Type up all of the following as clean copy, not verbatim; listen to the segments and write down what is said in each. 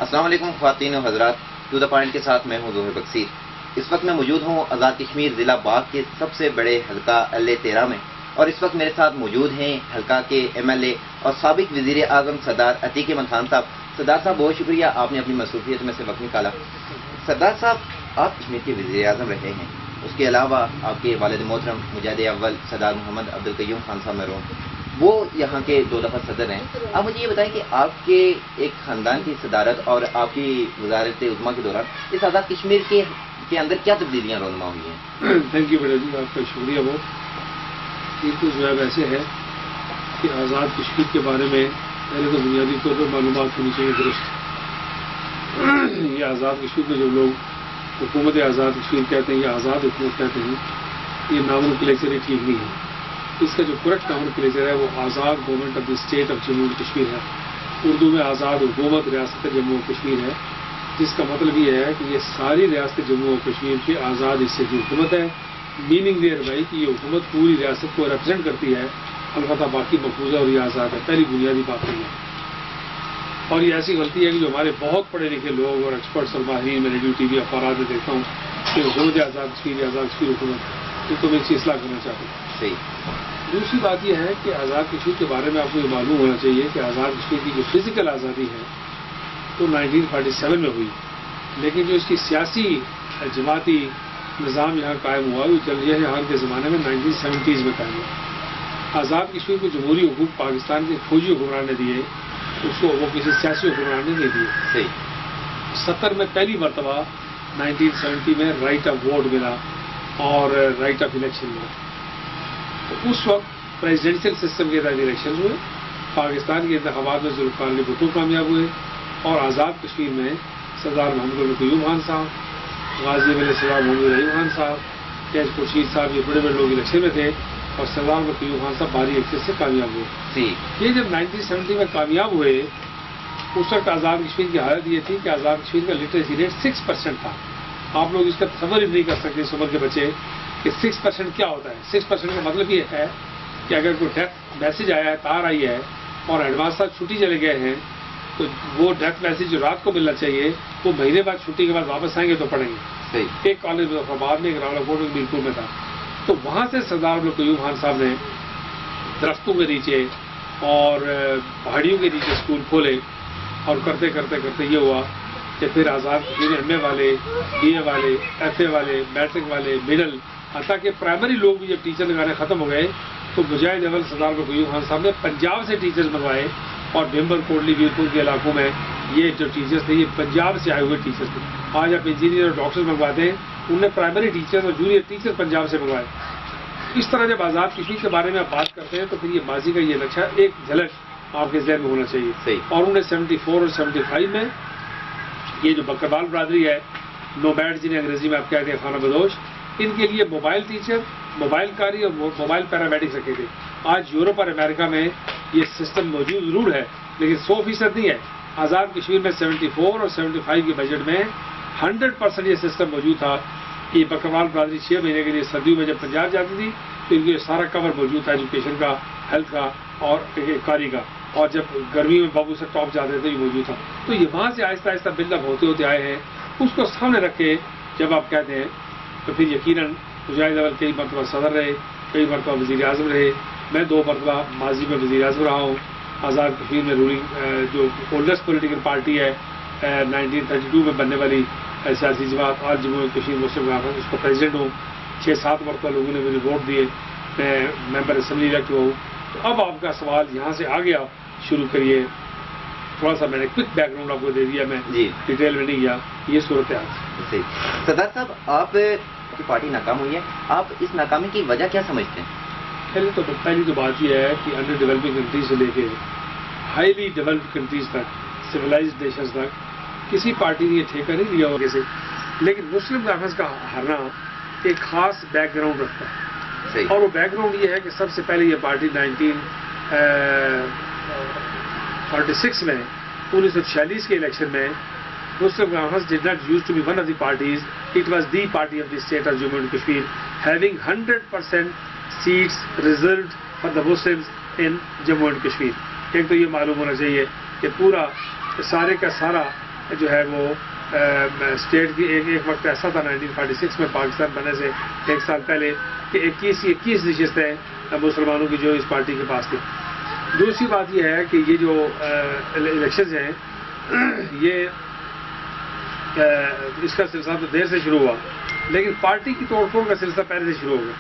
السلام علیکم خواتین و حضرات، ٹو دا پوائنٹ کے ساتھ میں ہوں ظہور بکسیر۔ اس وقت میں موجود ہوں آزاد کشمیر ضلع باغ کے سب سے بڑے حلقہ LA13 میں، اور اس وقت میرے ساتھ موجود ہیں حلقہ کے MLA اور سابق وزیر اعظم سردار عتیق احمد خان صاحب۔ سردار صاحب بہت شکریہ، آپ نے اپنی مصروفیت میں سے وقت نکالا۔ سردار صاحب، آپ کشمیر کے وزیر اعظم رہے ہیں، اس کے علاوہ آپ کے والد محترم مجاہد اول سردار محمد عبدالقیوم خان صاحب مرحوم، وہ یہاں کے 2 دفعہ صدر ہیں۔ آپ مجھے یہ بتائیں کہ آپ کے ایک خاندان کی صدارت اور آپ کی وزارت عظمیٰ کے دوران اس آزاد کشمیر کے اندر کیا تبدیلیاں رونما ہوئی ہیں؟ تھینک یو بیٹا جی، آپ کا شکریہ بہت۔ یہ تو جو ہے ویسے ہے کہ آزاد کشمیر کے بارے میں پہلے تو بنیادی طور پر معلومات ہونی چاہیے درست۔ یہ آزاد کشمیر میں جو لوگ حکومت آزاد کشمیر کہتے ہیں یا آزاد حکومت کہتے ہیں، یہ نامنکلیچر ہی ٹھیک نہیں ہے۔ اس کا جو کریکٹ نامنکلیچر ہے وہ Azad government of the state of Jammu and Kashmir ہے۔ اردو میں آزاد حکومت ریاست جموں و کشمیر ہے، جس کا مطلب یہ ہے کہ یہ ساری ریاست جموں و کشمیر کے آزاد حصے کی حکومت ہے۔ میننگ دیئر بائی کہ یہ حکومت پوری ریاست کو ریپرزینٹ کرتی ہے، البتہ باقی محفوظ ہے اور یہ آزاد ہے۔ پہلی بنیادی بات نہیں ہے، اور یہ ایسی غلطی ہے کہ جو ہمارے بہت پڑھے لکھے لوگ اور ایکسپرٹس اور ماہرین، میں ریڈیو ٹی وی اخبارات میں دیکھتا ہوں کہ حکومت آزاد کشمیر حکومت، تو میں اس کی اصلاح کرنا چاہتا ہوں۔ صحیح۔ دوسری بات یہ ہے کہ آزاد کشمیر کے بارے میں آپ کو یہ معلوم ہونا چاہیے کہ آزاد کشمیر کی جو فزیکل آزادی ہے تو 1947 میں ہوئی، لیکن جو اس کی سیاسی جماعتی نظام یہاں قائم ہوا وہ جمہوریہ جہان کے زمانے میں 1970s میں قائم ہوا۔ آزاد کشمیر کو جمہوری حقوق پاکستان کے فوجی حکمران نے دیے، اس کو وہ کسی سیاسی حکمران نے نہیں دیے۔ صحیح۔ 70 میں پہلی مرتبہ 1970 میں رائٹ آف ووٹ ملا اور رائٹ آف الیکشن ملا۔ تو اس وقت پریزیڈینشیل سسٹم کے تحت الیکشن ہوئے، پاکستان کے انتخابات میں ذوالفقار علی بھٹو کامیاب ہوئے، اور آزاد کشمیر میں سردار محمد عبدالقیوم خان صاحب، غازی ایم ایل اے سردار محمد رحیم خان صاحب، کیش خورشید صاحب، یہ بڑے بڑے لوگ الیکشن میں تھے، اور سردار عبدالقیوم خان صاحب بھاری ایکسس سے کامیاب ہوئے۔ یہ جب 1970 میں کامیاب ہوئے، اس وقت آزاد کشمیر کی حالت یہ تھی کہ آزاد کشمیر کا لٹریسی ریٹ 6% تھا۔ آپ لوگ اس کا تصور ہی نہیں کر سکتے اس عمر کے بچے کہ 6% کیا ہوتا ہے۔ 6% کا مطلب یہ ہے کہ اگر کوئی ڈیتھ میسج آیا ہے، تار آئی ہے، اور ایڈوانس صاحب چھٹی چلے گئے ہیں، تو وہ ڈیتھ میسج جو رات کو ملنا چاہیے وہ مہینے بعد چھٹی کے بعد واپس آئیں گے تو پڑھیں گے۔ ایک کالج مظفرآباد میں، ایک راولاکوٹ میں، میرپور میں تھا، تو وہاں سے سردار عبدالقیوم خان صاحب نے درختوں کے نیچے اور پہاڑیوں کے نیچے اسکول کھولے، اور کرتے کرتے کرتے یہ ہوا کہ پھر آزاد کشمیر میں MA والے، BA والے، FA والے، میٹرک والے، مڈل، حتیٰ کہ پرائمری لوگ بھی جب ٹیچر لگانے ختم ہو گئے تو مجاہد اول سردار عبدالقیوم خان صاحب نے پنجاب سے ٹیچرز منگوائے، اور بھمبر، کوٹلی، ویرپور کے علاقوں میں یہ جو ٹیچرز تھے یہ پنجاب سے آئے ہوئے ٹیچرز تھے۔ آج آپ انجینئر اور ڈاکٹرز منگواتے ہیں، انہوں نے پرائمری ٹیچرز اور جونیئر ٹیچر پنجاب سے منگوائے۔ اس طرح جب آزاد کشمیر کے بارے میں آپ بات کرتے ہیں تو پھر یہ ماضی کا یہ نقشہ ایک جھلک آپ کے ذہن میں ہونا چاہیے۔ اور انہوں نے 74 اور 75 میں یہ جو بکروال برادری ہے، نومیڈ جنہیں انگریزی میں آپ کہتے ہیں خانہ بدوش، ان کے لیے موبائل ٹیچر، موبائل کاری اور موبائل پیرامیڈکس رکھے تھے۔ آج یورپ اور امریکہ میں یہ سسٹم موجود ضرور ہے لیکن 100% نہیں ہے۔ آزاد کشمیر میں 74 اور 75 کے بجٹ میں 100% یہ سسٹم موجود تھا کہ بکروال برادری 6 مہینے کے لیے سردیوں میں جب پنجاب جاتی تھی تو ان کے سارا کور موجود تھا، ایجوکیشن کا، ہیلتھ کا اور کاری کا، اور جب گرمی میں بابو سے ٹاپ جاتے تھے یہ موجود تھا۔ تو یہ وہاں سے آہستہ آہستہ بلڈ اپ ہوتے ہوتے آئے ہیں۔ اس کو سامنے رکھ کے جب آپ کہتے ہیں تو پھر یقیناً مجاہد اول کئی مرتبہ صدر رہے، کئی مرتبہ وزیر اعظم رہے، میں 2 مرتبہ ماضی میں وزیر اعظم رہا ہوں۔ آزاد کشمیر میں رولنگ جو اولڈسٹ پولیٹیکل پارٹی ہے 1932 میں بننے والی سیاسی جماعت، آج جموں و کشمیر مسلم کانفرنس، اس کو پریزیڈنٹ ہوں۔ 6-7 مرتبہ لوگوں نے مجھے ووٹ دیے، میں ممبر اسمبلی الیکٹ ہوا ہوں۔ تو اب آپ کا سوال یہاں سے آ گیا، شروع کریے۔ تھوڑا سا میں نے کوئک بیک گراؤنڈ آپ کو دے دیا، میں ڈیٹیل میں نہیں گیا۔ یہ صورتحال۔ سردار صاحب، آپ کی پارٹی ناکام ہوئی ہے، آپ اس ناکامی کی وجہ کیا سمجھتے ہیں؟ پہلی تو بات یہ ہے کہ انڈر ڈیولپنگ کنٹریز سے لے کے ہائیلی ڈیولپڈ کنٹریز تک، سویلائزڈ نیشنز تک کسی پارٹی نے یہ ٹھیکہ نہیں لیا ہوگا سے، لیکن مسلم کانفرنس کا ہارنا ایک خاص بیک گراؤنڈ رکھتا ہے، اور وہ بیک گراؤنڈ یہ ہے کہ سب سے پہلے یہ پارٹی 1946 میں 1946 کے الیکشن میں Muslim Conference did not used to be one of the parties, it was the party of the state of Jammu and Kashmir, having 100% seats reserved for the Muslims in Jammu and Kashmir۔ ایک تو یہ معلوم ہونا چاہیے کہ پورا سارے کا سارا جو ہے وہ اسٹیٹ کی ایک وقت ایسا تھا 1946 میں پاکستان بننے سے 1 سال پہلے کہ 21 نشستیں مسلمانوں کی جو اس پارٹی کے پاس تھی. دوسری بات یہ ہے کہ یہ جو الیکشنز ہیں یہ اس کا سلسلہ تو دیر سے شروع ہوا لیکن پارٹی کی توڑ پھوڑ کا سلسلہ پہلے سے شروع ہو گیا.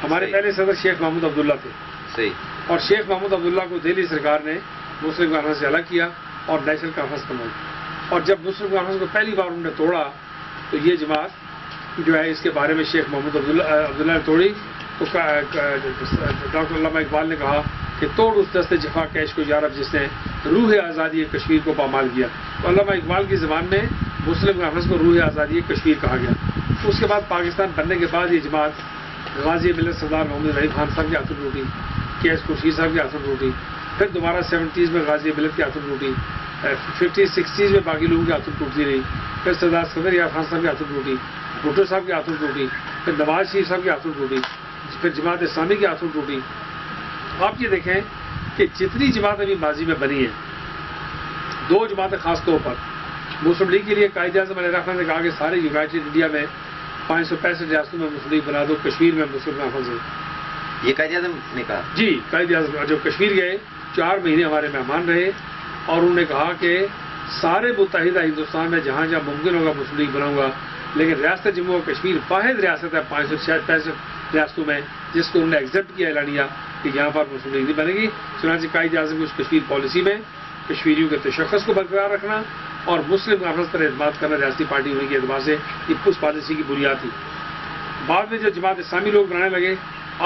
ہمارے پہلے صدر شیخ محمود عبداللہ تھے. صحیح. اور شیخ محمود عبداللہ کو دہلی سرکار نے مسلم کانفرنس سے الگ کیا اور نیشنل کانفرنس بنائی. اور جب مسلم کانفرنس کو پہلی بار انہوں نے توڑا تو یہ جماعت جو ہے اس کے بارے میں شیخ محمود عبداللہ نے توڑی تو ڈاکٹر علامہ اقبال نے کہا کہ توڑ اس دست جفا کیش کو یارب جس نے روح آزادی کشمیر کو پامال کیا. تو علامہ اقبال کی زبان میں مسلم کانفرنس کو روح آزادی کشمیر کہا گیا. اس کے بعد پاکستان بننے کے بعد یہ جماعت غازی ملت سردار محمد رحیم خان صاحب کے ہاتھوں ٹوٹی, کے ایس خورشید صاحب کے ہاتھوں ٹوٹی, پھر دوبارہ 70s میں غازی ملت کے ہاتھوں ٹوٹی, 50s 60s میں باقی لوگوں کے ہاتھوں ٹوٹتی رہی, پھر سردار صدر یار خان صاحب کے ہاتھوں ٹوٹی, بھٹو صاحب کے ہاتھوں ٹوٹی, پھر نواز شریف صاحب کے ہاتھوں ٹوٹی, پھر جماعت اسلامی کے ہاتھوں ٹوٹی. آپ یہ دیکھیں کہ جتنی جماعت ابھی ماضی میں بنی ہیں, 2 جماعتیں خاص طور پر مسلم لیگ کے لیے قائد اعظم علیہ رحمان نے کہا کہ سارے یونائٹڈ انڈیا میں 565 ریاستوں میں مسلم لیگ بنا دو, کشمیر میں مسلم کانفرنس ہے. یہ قائد اعظم نے کہا؟ جی, قائد اعظم جو کشمیر گئے 4 مہینے ہمارے مہمان رہے اور انہوں نے کہا کہ سارے متحدہ ہندوستان میں جہاں جہاں ممکن ہوگا مسلم لیگ بناؤں گا, لیکن ریاست جموں و کشمیر واحد ریاست ہے 565 ریاستوں میں جس کو انہوں نے ایکسیپٹ کیا اعلانیہ کہ یہاں پر مسلم لیگ نہیں بنے گی. چنانچہ قائد اعظم کی اس کشمیر پالیسی میں کشمیریوں کے تشخص کو برقرار رکھنا اور مسلم کانفرنس پر اعتماد کرنا ریاستی پارٹی ہونے کے اعتبار سے یہ اس پالیسی کی بنیاد تھی. بعد میں جب جماعت اسلامی لوگ بنانے لگے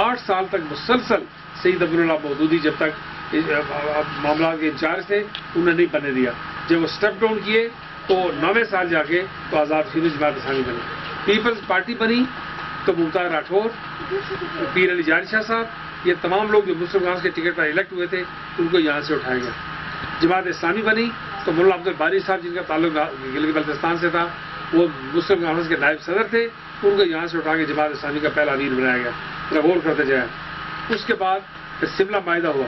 8 سال تک مسلسل سید عبداللہ مودودی جب تک معاملات کے انچارج تھے انہوں نے نہیں بننے دیا. جب وہ اسٹیپ ڈاؤن کیے تو 9ویں سال جا کے تو آزاد فیروز جماعت اسلامی بنی. پیپلز پارٹی بنی تو ممتاز راٹھور, پیر علی جان شاہ صاحب, یہ تمام لوگ جو مسلم کانفرنس کے ٹکٹ پر الیکٹ ہوئے تھے ان کو یہاں سے اٹھایا گیا. جماعت اسلامی بنی تو ملا عبد الباری صاحب جن کا تعلق گلگت بلتستان سے تھا وہ مسلم کانفرنس کے نائب صدر تھے, ان کو یہاں سے اٹھا کے جماعت اسلامی کا پہلا امیر بنایا گیا. غور کرتے جائیں. اس کے بعد پھر شملہ معاہدہ ہوا,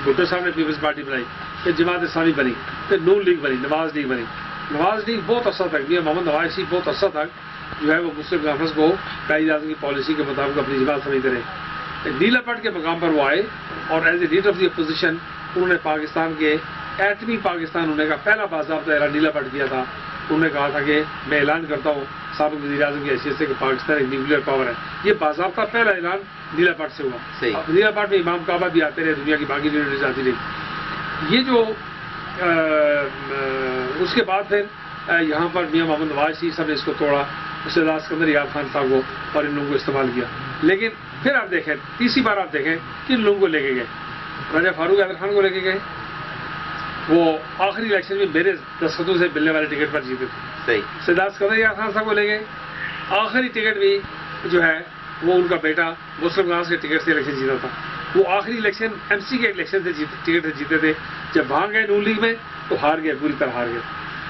بھٹو صاحب نے پیپلز پارٹی بنائی, پھر جماعت اسلامی بنی, پھر نون لیگ بنی, نواز لیگ بنی. نواز لیگ بہت عرصہ تک میاں محمد نواز شریف بہت عرصہ تک جو ہے وہ مسلم کانفرنس کو قائد اعظم کی پالیسی کے مطابق اپنی جماعت سمجھتے رہے. نیلا پٹ کے مقام پر وہ آئے اور as a leader of the opposition انہوں نے پاکستان کے ایٹمی پاکستان ہونے کا پہلا باضابطہ اعلان نیلا پٹ کیا تھا. انہوں نے کہا تھا کہ میں اعلان کرتا ہوں سابق وزیر اعظم کی حیثیت سے کہ پاکستان ایک نیوکلیئر پاور ہے. یہ باضابطہ پہلا اعلان نیلا پٹ سے ہوا. اب نیلا پٹ میں امام کعبہ بھی آتے رہے, دنیا کی باقی لیڈرز آتی رہی. یہ جو اس کے بعد پھر یہاں پر میاں محمد نواز شریف صاحب نے اس کو توڑا, سردار سکندر یار خان صاحب کو اور ان لوگوں کو استعمال کیا. لیکن پھر آپ دیکھیں تیسری بار آپ دیکھیں کن لوگوں کو لے کے گئے. راجہ فاروق حیدر خان کو لے کے گئے, وہ آخری الیکشن میں میرے دستخطوں سے ملنے والے ٹکٹ پر جیتے تھے. سردار سکندر یار خان صاحب کو لے گئے, آخری ٹکٹ بھی جو ہے وہ ان کا بیٹا مسلم کانفرنس کے ٹکٹ سے الیکشن جیتا تھا. وہ آخری الیکشن ایم سی کے الیکشن سے ٹکٹ سے جیتے تھے. جب بھاگ گئے نون لیگ میں تو ہار گئے, پوری طرح ہار گئے.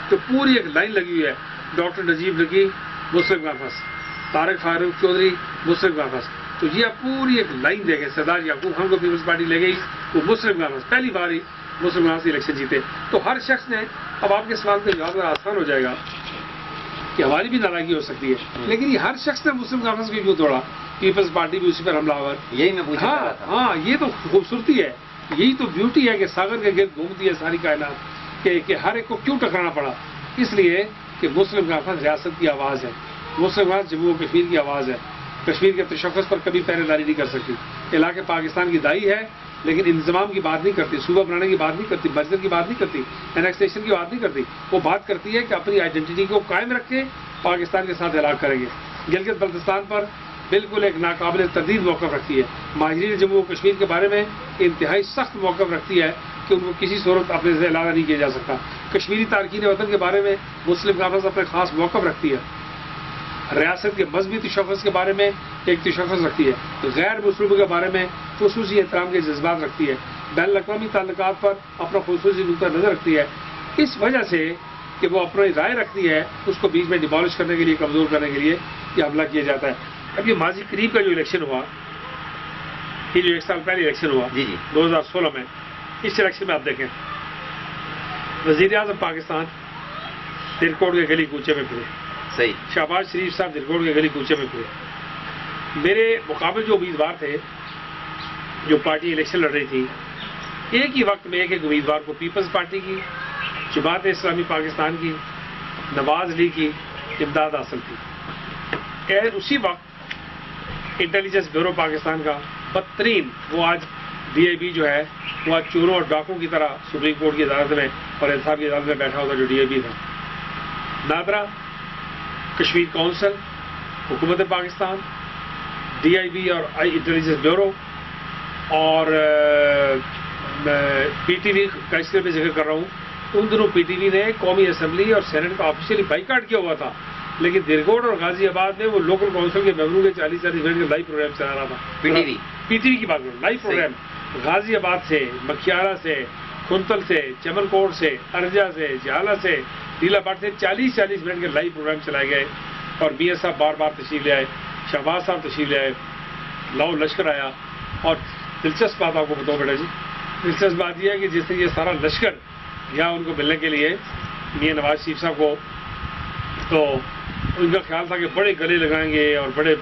تو پوری ایک لائن لگی ہوئی ہے, ڈاکٹر نجیب نکی مسلم کانفرنس, طارق فاروق چودھری مسلم کانفرنس. تو یہ پوری ایک لائن دیکھیں, سردار یعقوب خان کو پیپلز پارٹی لے گئی, وہ مسلم کانفرنس پہلی بار ہی مسلم کانفرنس الیکشن جیتے. تو ہر شخص نے, اب آپ کے سوال کا جواب آسان ہو جائے گا کہ ہماری بھی ناراضگی ہو سکتی ہے, لیکن یہ ہر شخص نے مسلم کانفرنس کو کیوں توڑا؟ پیپلز پارٹی بھی اسی پر حملہ آور. یہی میں پوچھ رہا تھا. ہاں, یہ تو خوبصورتی ہے, یہی تو بیوٹی ہے کہ ساگر کے گرد گھومتی ہے ساری کائنات کہ ہر ایک کو کیوں ٹکرانا پڑا. اس لیے کہ مسلم کانفرنس ریاست کی آواز ہے, مسلم کانفرنس جموں و کشمیر کی آواز ہے. کشمیر کے تشخص پر کبھی پہرے داری نہیں کر سکتی. علاقے پاکستان کی دائی ہے لیکن انضمام کی بات نہیں کرتی, صوبہ بنانے کی بات نہیں کرتی, بجٹ کی بات نہیں کرتی, انیکسیشن کی بات نہیں کرتی. وہ بات کرتی ہے کہ اپنی آئیڈینٹی کو قائم رکھے, پاکستان کے ساتھ ہلاک کریں گے. گلگت بلتستان پر بالکل ایک ناقابل تردید موقف رکھتی ہے. ماہرین جموں و کشمیر کے بارے میں انتہائی سخت موقف رکھتی ہے کہ ان کو کسی صورت اپنے سے علیحدہ نہیں کیا جا سکتا. کشمیری تارکین وطن کے بارے میں مسلم کانفرنس اپنے خاص موقف رکھتی ہے. ریاست کے مذہبی تشخص کے بارے میں ایک تشخص رکھتی ہے. غیر مسلموں کے بارے میں خصوصی احترام کے جذبات رکھتی ہے. بین الاقوامی تعلقات پر اپنا خصوصی نقطہ نظر رکھتی ہے. اس وجہ سے کہ وہ اپنی رائے رکھتی ہے, اس کو بیچ میں ڈیمالش کرنے کے لیے, کمزور کرنے کے لیے یہ حملہ کیا جاتا ہے. اب یہ ماضی قریب کا جو الیکشن ہوا, یہ جو 1 سال پہلے الیکشن ہوا 2016 میں, اس الیکشن میں آپ دیکھیں وزیر اعظم پاکستان درکوٹ کے گلی کوچے میں پھرے، صحیح، شہباز شریف صاحب درکوٹ کے گلی کوچے میں پھرے. میرے مقابل جو امیدوار تھے، جو پارٹی الیکشن لڑ رہی تھی، ایک ہی وقت میں ایک ایک امیدوار کو پیپلز پارٹی کی، جماعت اسلامی پاکستان کی، نواز لیگ کی امداد حاصل تھی. خیر اسی وقت انٹیلیجنس بیورو پاکستان کا بدترین، وہ آج ڈی آئی بی جو ہے وہ آج چوروں اور ڈاکوں کی طرح سپریم کورٹ کی عدالت میں اور انصاف کی عدالت میں بیٹھا ہوتا جو ڈی آئی بی تھا. نادرا، کشمیر کونسل، حکومت پاکستان، ڈی آئی بی اور انٹیلیجنس بیورو اور پی ٹی وی کا اس لیے میں ذکر کر رہا ہوں. ان دنوں پی ٹی وی نے قومی اسمبلی اور سینٹ کا آفیشیلی بائیکاٹ کیا ہوا تھا، لیکن درگوٹ اور غازی آباد میں وہ لوکل کونسل کے ممبروں کے 40 منٹ کے لائیو پروگرام چلا رہا تھا. پی ٹی وی کی بات کروں، لائیو پروگرام غازی آباد سے، مکھیارا سے، کنتل سے، چمن کوٹ سے، ارجا سے، جہالہ سے، ڈیلا باٹ سے 40 منٹ کے لائیو پروگرام چلائے گئے. اور میاں صاحب بار بار تشریف لے آئے، شہباز صاحب تشریف لے آئے، لاؤ لشکر آیا. اور دلچسپ بات آپ کو بتاؤں بیٹا جی، دلچسپ بات یہ ہے کہ جس سے یہ سارا لشکر گیا ان کو ملنے کے لیے میاں نواز شریف صاحب کو، تو ان کا خیال تھا کہ بڑے گلے لگائیں گے اور بڑے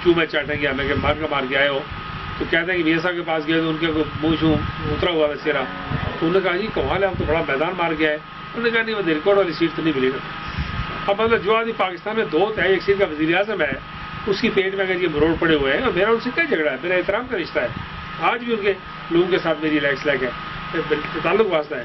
چومے چاٹیں گے ہمیں کہ مار کے آئے ہو. تو کہتے ہیں کہ میاں صاحب کے پاس گئے تو ان کے منہ شوں اترا ہوا تھا چہرہ. تو انہوں نے کہا جی کمال ہے، ہم تو بڑا میدان مار گیا ہے. انہوں نے کہا نہیں، وہ درکوٹ والی سیٹ تو نہیں ملے گا. اب مطلب جو آدمی پاکستان میں 2 تہائی ایک سیٹ کا وزیر اعظم ہے، اس کی پیٹ میں اگر یہ مروڑ پڑے ہوئے ہیں، اور میرا ان سے کیا جھگڑا ہے، میرا احترام کا رشتہ ہے. آج بھی ان کے لوگوں کے ساتھ میری لیکس لیک ہے، تعلق واسطہ ہے.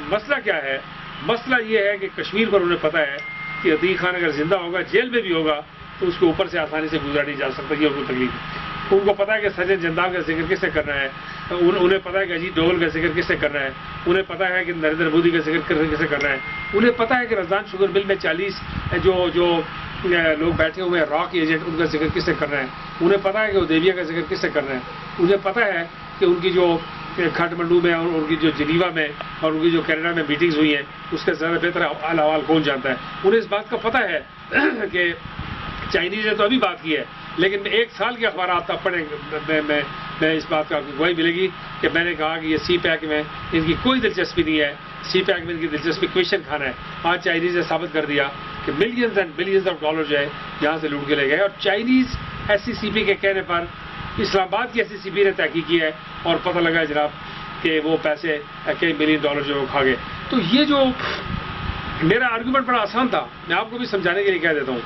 مسئلہ کیا ہے؟ مسئلہ یہ ہے کہ کشمیر پر انہیں پتہ ہے کہ عتیق خان اگر زندہ ہوگا، جیل میں بھی ہوگا، تو اس کے اوپر سے آسانی سے گزرا نہیں جا سکتا. یہ ان کو تکلیف ہے. ان کو پتا ہے کہ سجن جندال کا ذکر کس سے کرنا ہے، انہیں پتا ہے کہ اجیت ڈوبھل کا ذکر کس سے کرنا ہے، انہیں پتا ہے کہ نریندر مودی کا ذکر کس سے کرنا ہے، انہیں پتا ہے کہ رمضان شوگر مل میں 40 جو لوگ بیٹھے ہوئے ہیں راک ایجنٹ، ان کا ذکر کس سے کرنا ہے، انہیں پتا ہے کہ ادیبیا کا ذکر کس سے کرنا ہے، انہیں پتا ہے کہ ان کی جو کھاٹمنڈو میں اور ان کی جو جنیوا میں اور ان کی جو کینیڈا میں میٹنگز ہوئی ہیں اس کا زیادہ بہتر احوال کون جانتا ہے. انہیں اس بات کا پتہ ہے کہ چائنیز نے تو ابھی بات کی ہے، لیکن 1 سال کے اخبارات آپ پڑھیں میں اس بات کا گواہی ملے گی کہ میں نے کہا کہ یہ سی پیک میں ان کی کوئی دلچسپی نہیں ہے. سی پیک میں ان کی دلچسپی کویشچن کھانا ہے. آج چائنیز نے ثابت کر دیا کہ millions and billions of dollar جو ہے یہاں سے لوٹ کے لے گئے. اور چائنیز ایس سی سی پی کے کہنے پر اسلام آباد کی ایس سی سی پی نے تحقیق کی ہے اور پتہ لگا ہے جناب کہ وہ پیسے کئی ملین ڈالر جو وہ کھا گئے. تو یہ جو میرا آرگومنٹ بڑا آسان تھا، میں آپ کو بھی سمجھانے کے لیے کہہ دیتا ہوں.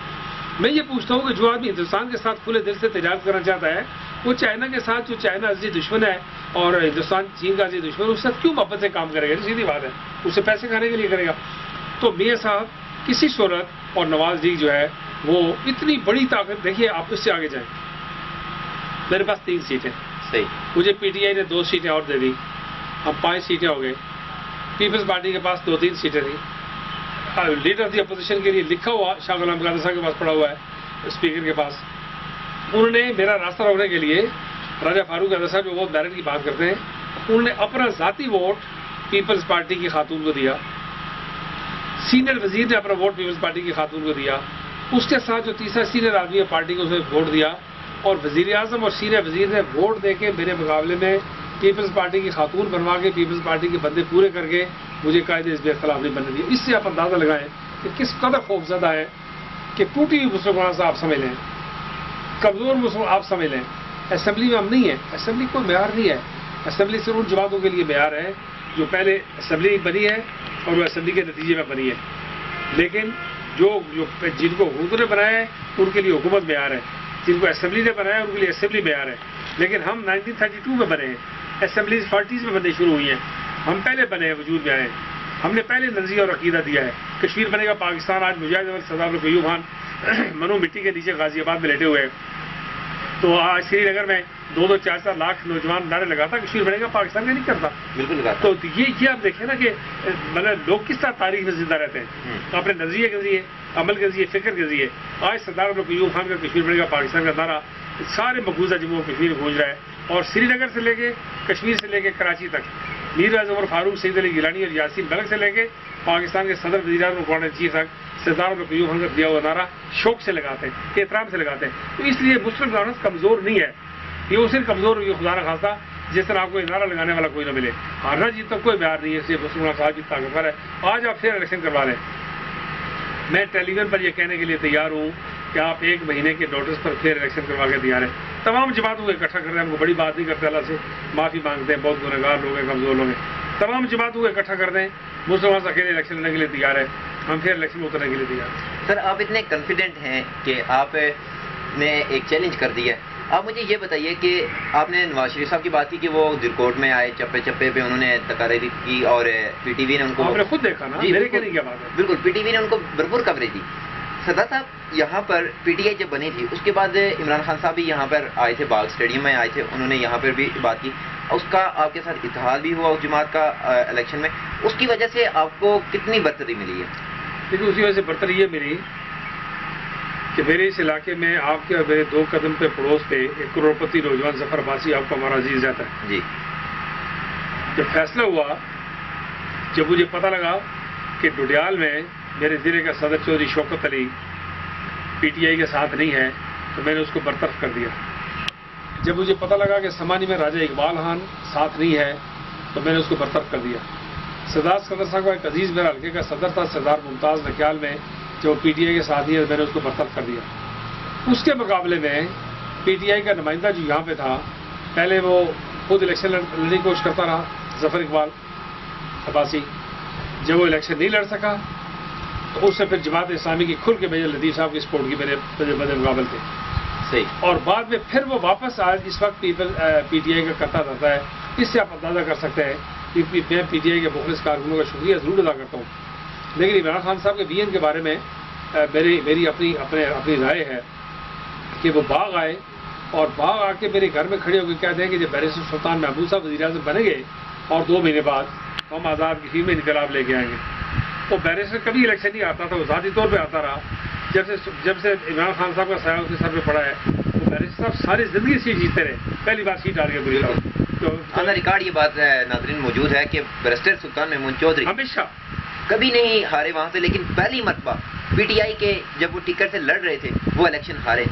میں یہ پوچھتا ہوں کہ جو آدمی ہندوستان کے ساتھ کھلے دل سے تجارت کرنا چاہتا ہے، وہ چائنا کے ساتھ، جو چائنا عزیز دشمن ہے اور ہندوستان چین کا عزیز دشمن ہے، اس کے ساتھ کیوں محبت سے کام کرے گا؟ سیدھی بات ہے، اسے پیسے کھانے کے لیے کرے گا. تو میاں صاحب کسی صورت اور نواز لیگ جو ہے وہ اتنی بڑی طاقت، دیکھیے آپ اس سے آگے جائیں. میرے پاس 3 سیٹیں، صحیح، مجھے پی ٹی آئی نے 2 سیٹیں اور دے دی، ہم 5 سیٹیں ہو گئے. پیپلز پارٹی کے پاس 2-3 سیٹیں تھیں. لیڈر آف دی اپوزیشن کے لیے لکھا ہوا شاہ غلام قادر صاحب کے پاس پڑا ہوا ہے، اسپیکر کے پاس. انہوں نے میرا راستہ روکنے کے لیے راجہ فاروق قادر صاحب جو بہت میرٹ کی بات کرتے ہیں، انہوں نے اپنا ذاتی ووٹ پیپلز پارٹی کی خاتون کو دیا. سینئر وزیر نے اپنا ووٹ پیپلز پارٹی کی خاتون کو دیا. اس کے ساتھ جو تیسرا سینئر آدمی ہے پارٹی کو، اس نے ووٹ دیا. اور وزیر اعظم اور سینئر وزیر نے ووٹ دے کے میرے مقابلے میں پیپلز پارٹی کی خاتون بنوا کے پیپلز پارٹی کے بندے پورے کر کے مجھے قائد حزب اختلاف نہیں بننے دیا. اس سے آپ اندازہ لگائیں کہ کس قدر خوفزدہ ہے کہ ٹوٹی ہوئی مسلمانوں سے آپ سمجھ لیں، کمزور مسلمان آپ سمجھ لیں. اسمبلی میں ہم نہیں ہیں، اسمبلی کوئی معیار نہیں ہے. اسمبلی صرف ان جماعتوں کے لیے معیار ہے جو پہلے اسمبلی بنی ہے اور وہ اسمبلی کے نتیجے میں بنی ہے. لیکن جن کو حکومت نے بنایا ہے ان کے لیے حکومت معیار ہے، جن کو اسمبلی نے بنایا ہے ان کے لیے اسمبلی معیار ہے. لیکن ہم 1932 میں بنے ہیں، اسمبلیز 40s میں بننے شروع ہوئی ہیں. ہم پہلے بنے ہیں، وجود میں آئے. ہم نے پہلے نظریہ اور عقیدہ دیا ہے. کشمیر بنے گا پاکستان. آج مجاہد اول سردار قیوم خان منو مٹی کے نیچے غازی آباد میں لیٹے ہوئے ہیں. تو آج سری نگر میں 2-2, 4-4 لاکھ نوجوان نعرے لگاتا کشمیر بنے گا پاکستان کا نہیں کرتا. بالکل. تو یہ آپ دیکھیں نا کہ مطلب لوگ کس طرح تاریخ میں زندہ رہتے ہیں اپنے نظریے کے ذریعے، عمل کے ذریعے، فکر کے ذریعے. آج سردار قیوم خان کا کشمیر بنے گا پاکستان کا نعرہ سارے مقبوضہ جموں کشمیر گونج رہا ہے. اور سری نگر سے لے کے کشمیر سے لے کے کراچی تک میر اعظم عمر فاروق، سعید علی گیلانی اور یاسین ملک سے لے کے پاکستان کے صدر وزیر اعظم قومی چیف تک سردار قیوم خان کا دیا ہوا نعرہ شوق سے لگاتے ہیں، احترام سے لگاتے ہیں. تو اس لیے مسلم گورننس کمزور نہیں ہے. یہ صرف کمزور ہوئی خدا نخواستہ جس طرح آپ کو نعرہ لگانے والا کوئی نہ ملے. ہارنا جیتنا کوئی معیار نہیں ہے، صرف عثمان صاحب کی طاقتور ہے. آج آپ پھر الیکشن کروا لیں، میں ٹیلی ویژن پر یہ کہنے کے لیے تیار ہوں کہ آپ 1 مہینے کے نوٹس پر پھر الیکشن کروا کے تیار ہیں. تمام جماعتوں کو اکٹھا کر رہے ہیں. ہم کو بڑی بات نہیں کرتے، اللہ سے معافی مانگتے ہیں، بہت گنہگار لوگ ہیں، کمزور لوگ ہیں. تمام جماعتوں کو اکٹھا کر دیں. مسلمان اکیلے الیکشن لڑنے کے لیے تیار ہے، ہم پھر الیکشن میں اترنے کے لیے تیار ہیں. سر آپ اتنے کانفیڈنٹ ہیں کہ آپ نے ایک چیلنج کر دیا ہے. آپ مجھے یہ بتائیے کہ آپ نے نواز شریف صاحب کی بات کی کہ وہ درکوٹ میں آئے، چپے چپے پہ انہوں نے تقاریر کی اور پی ٹی وی نے ان کو، آپ نے خود دیکھا نا، میرے کہنے کی کیا بات ہے. بالکل پی ٹی وی نے ان کو بھرپور کوریج دی. سردار صاحب یہاں پر پی ٹی آئی جب بنی تھی اس کے بعد عمران خان صاحب بھی یہاں پر آئے تھے، باغ اسٹیڈیم میں آئے تھے، انہوں نے یہاں پر بھی بات کی. اس کا آپ کے ساتھ اتحاد بھی ہوا اس جماعت کا الیکشن میں. اس کی وجہ سے آپ کو کتنی برتری ملی ہے؟ لیکن اسی وجہ سے برتری یہ ملی کہ میرے اس علاقے میں آپ کے میرے 2 قدم پہ پڑوس پہ 1 کروڑپتی نوجوان ظفر عباسی آپ کو ہمارا عزیز رہتا ہے. جی. جب فیصلہ ہوا، جب مجھے پتہ لگا کہ ڈڈیال میں میرے ضلع کا صدر Chaudhry Shaukat Ali P T I کے ساتھ نہیں ہے تو میں نے اس کو برطرف کر دیا. جب مجھے پتہ لگا کہ سمانی میں راجہ اقبال خان ساتھ نہیں ہے تو میں نے اس کو برطرف کر دیا. سردار صدر صاحب کا ایک عزیز میرا حلقے کا صدر تھا سردار ممتاز نکیال میں، جو پی ٹی آئی کے ساتھ ہی ہے، میں نے اس کو برطرف کر دیا. اس کے مقابلے میں پی ٹی آئی کا نمائندہ جو یہاں پہ تھا، پہلے وہ خود الیکشن لڑنے کی کوشش کرتا رہا، ظفر اقبال عباسی. جب وہ الیکشن نہیں لڑ سکا تو اس سے پھر جماعت اسلامی کی کھل کے میجر لطیف صاحب کی سپورٹ کی میرے مقابل تھے. صحیح. اور بعد میں پھر وہ واپس آج اس وقت پی ٹی آئی کا کرتا رہتا ہے. اس سے آپ اندازہ کر سکتے ہیں کہ میں پی ٹی آئی کے مخلص کارکنوں کا شکریہ ضرور ادا کرتا ہوں. لیکن عمران خان صاحب کے بی این کے بارے میں میری اپنی رائے ہے کہ وہ باغ آئے اور باغ آ کے میرے گھر میں کھڑے ہو کے کہتے ہیں کہ جب بیرسٹر سلطان محمود صاحب وزیر اعظم بنے گے اور 2 مہینے بعد ہم آزاد کشمیر میں انقلاب لے کے آئیں گے. تو بیرسٹر کبھی الیکشن نہیں آتا تھا، وہ ذاتی طور پہ آتا رہا. جب سے عمران خان صاحب کا سایہ اس کے سر پہ پڑا ہے، وہ بیرسٹر صاحب ساری زندگی سیٹ جیتتے رہے. پہلی بار سیٹ آ رہی ہے بری طرح. آن ریکارڈ یہ بات ناظرین موجود ہے کہ بیرسٹر سلطان محمود چودھری ہمیشہ کبھی نہیں ہارے وہاں سے، لیکن پہلی مرتبہ پی ٹی آئی کے جب وہ ٹکٹ سے لڑ رہے تھے وہ الیکشن ہارے.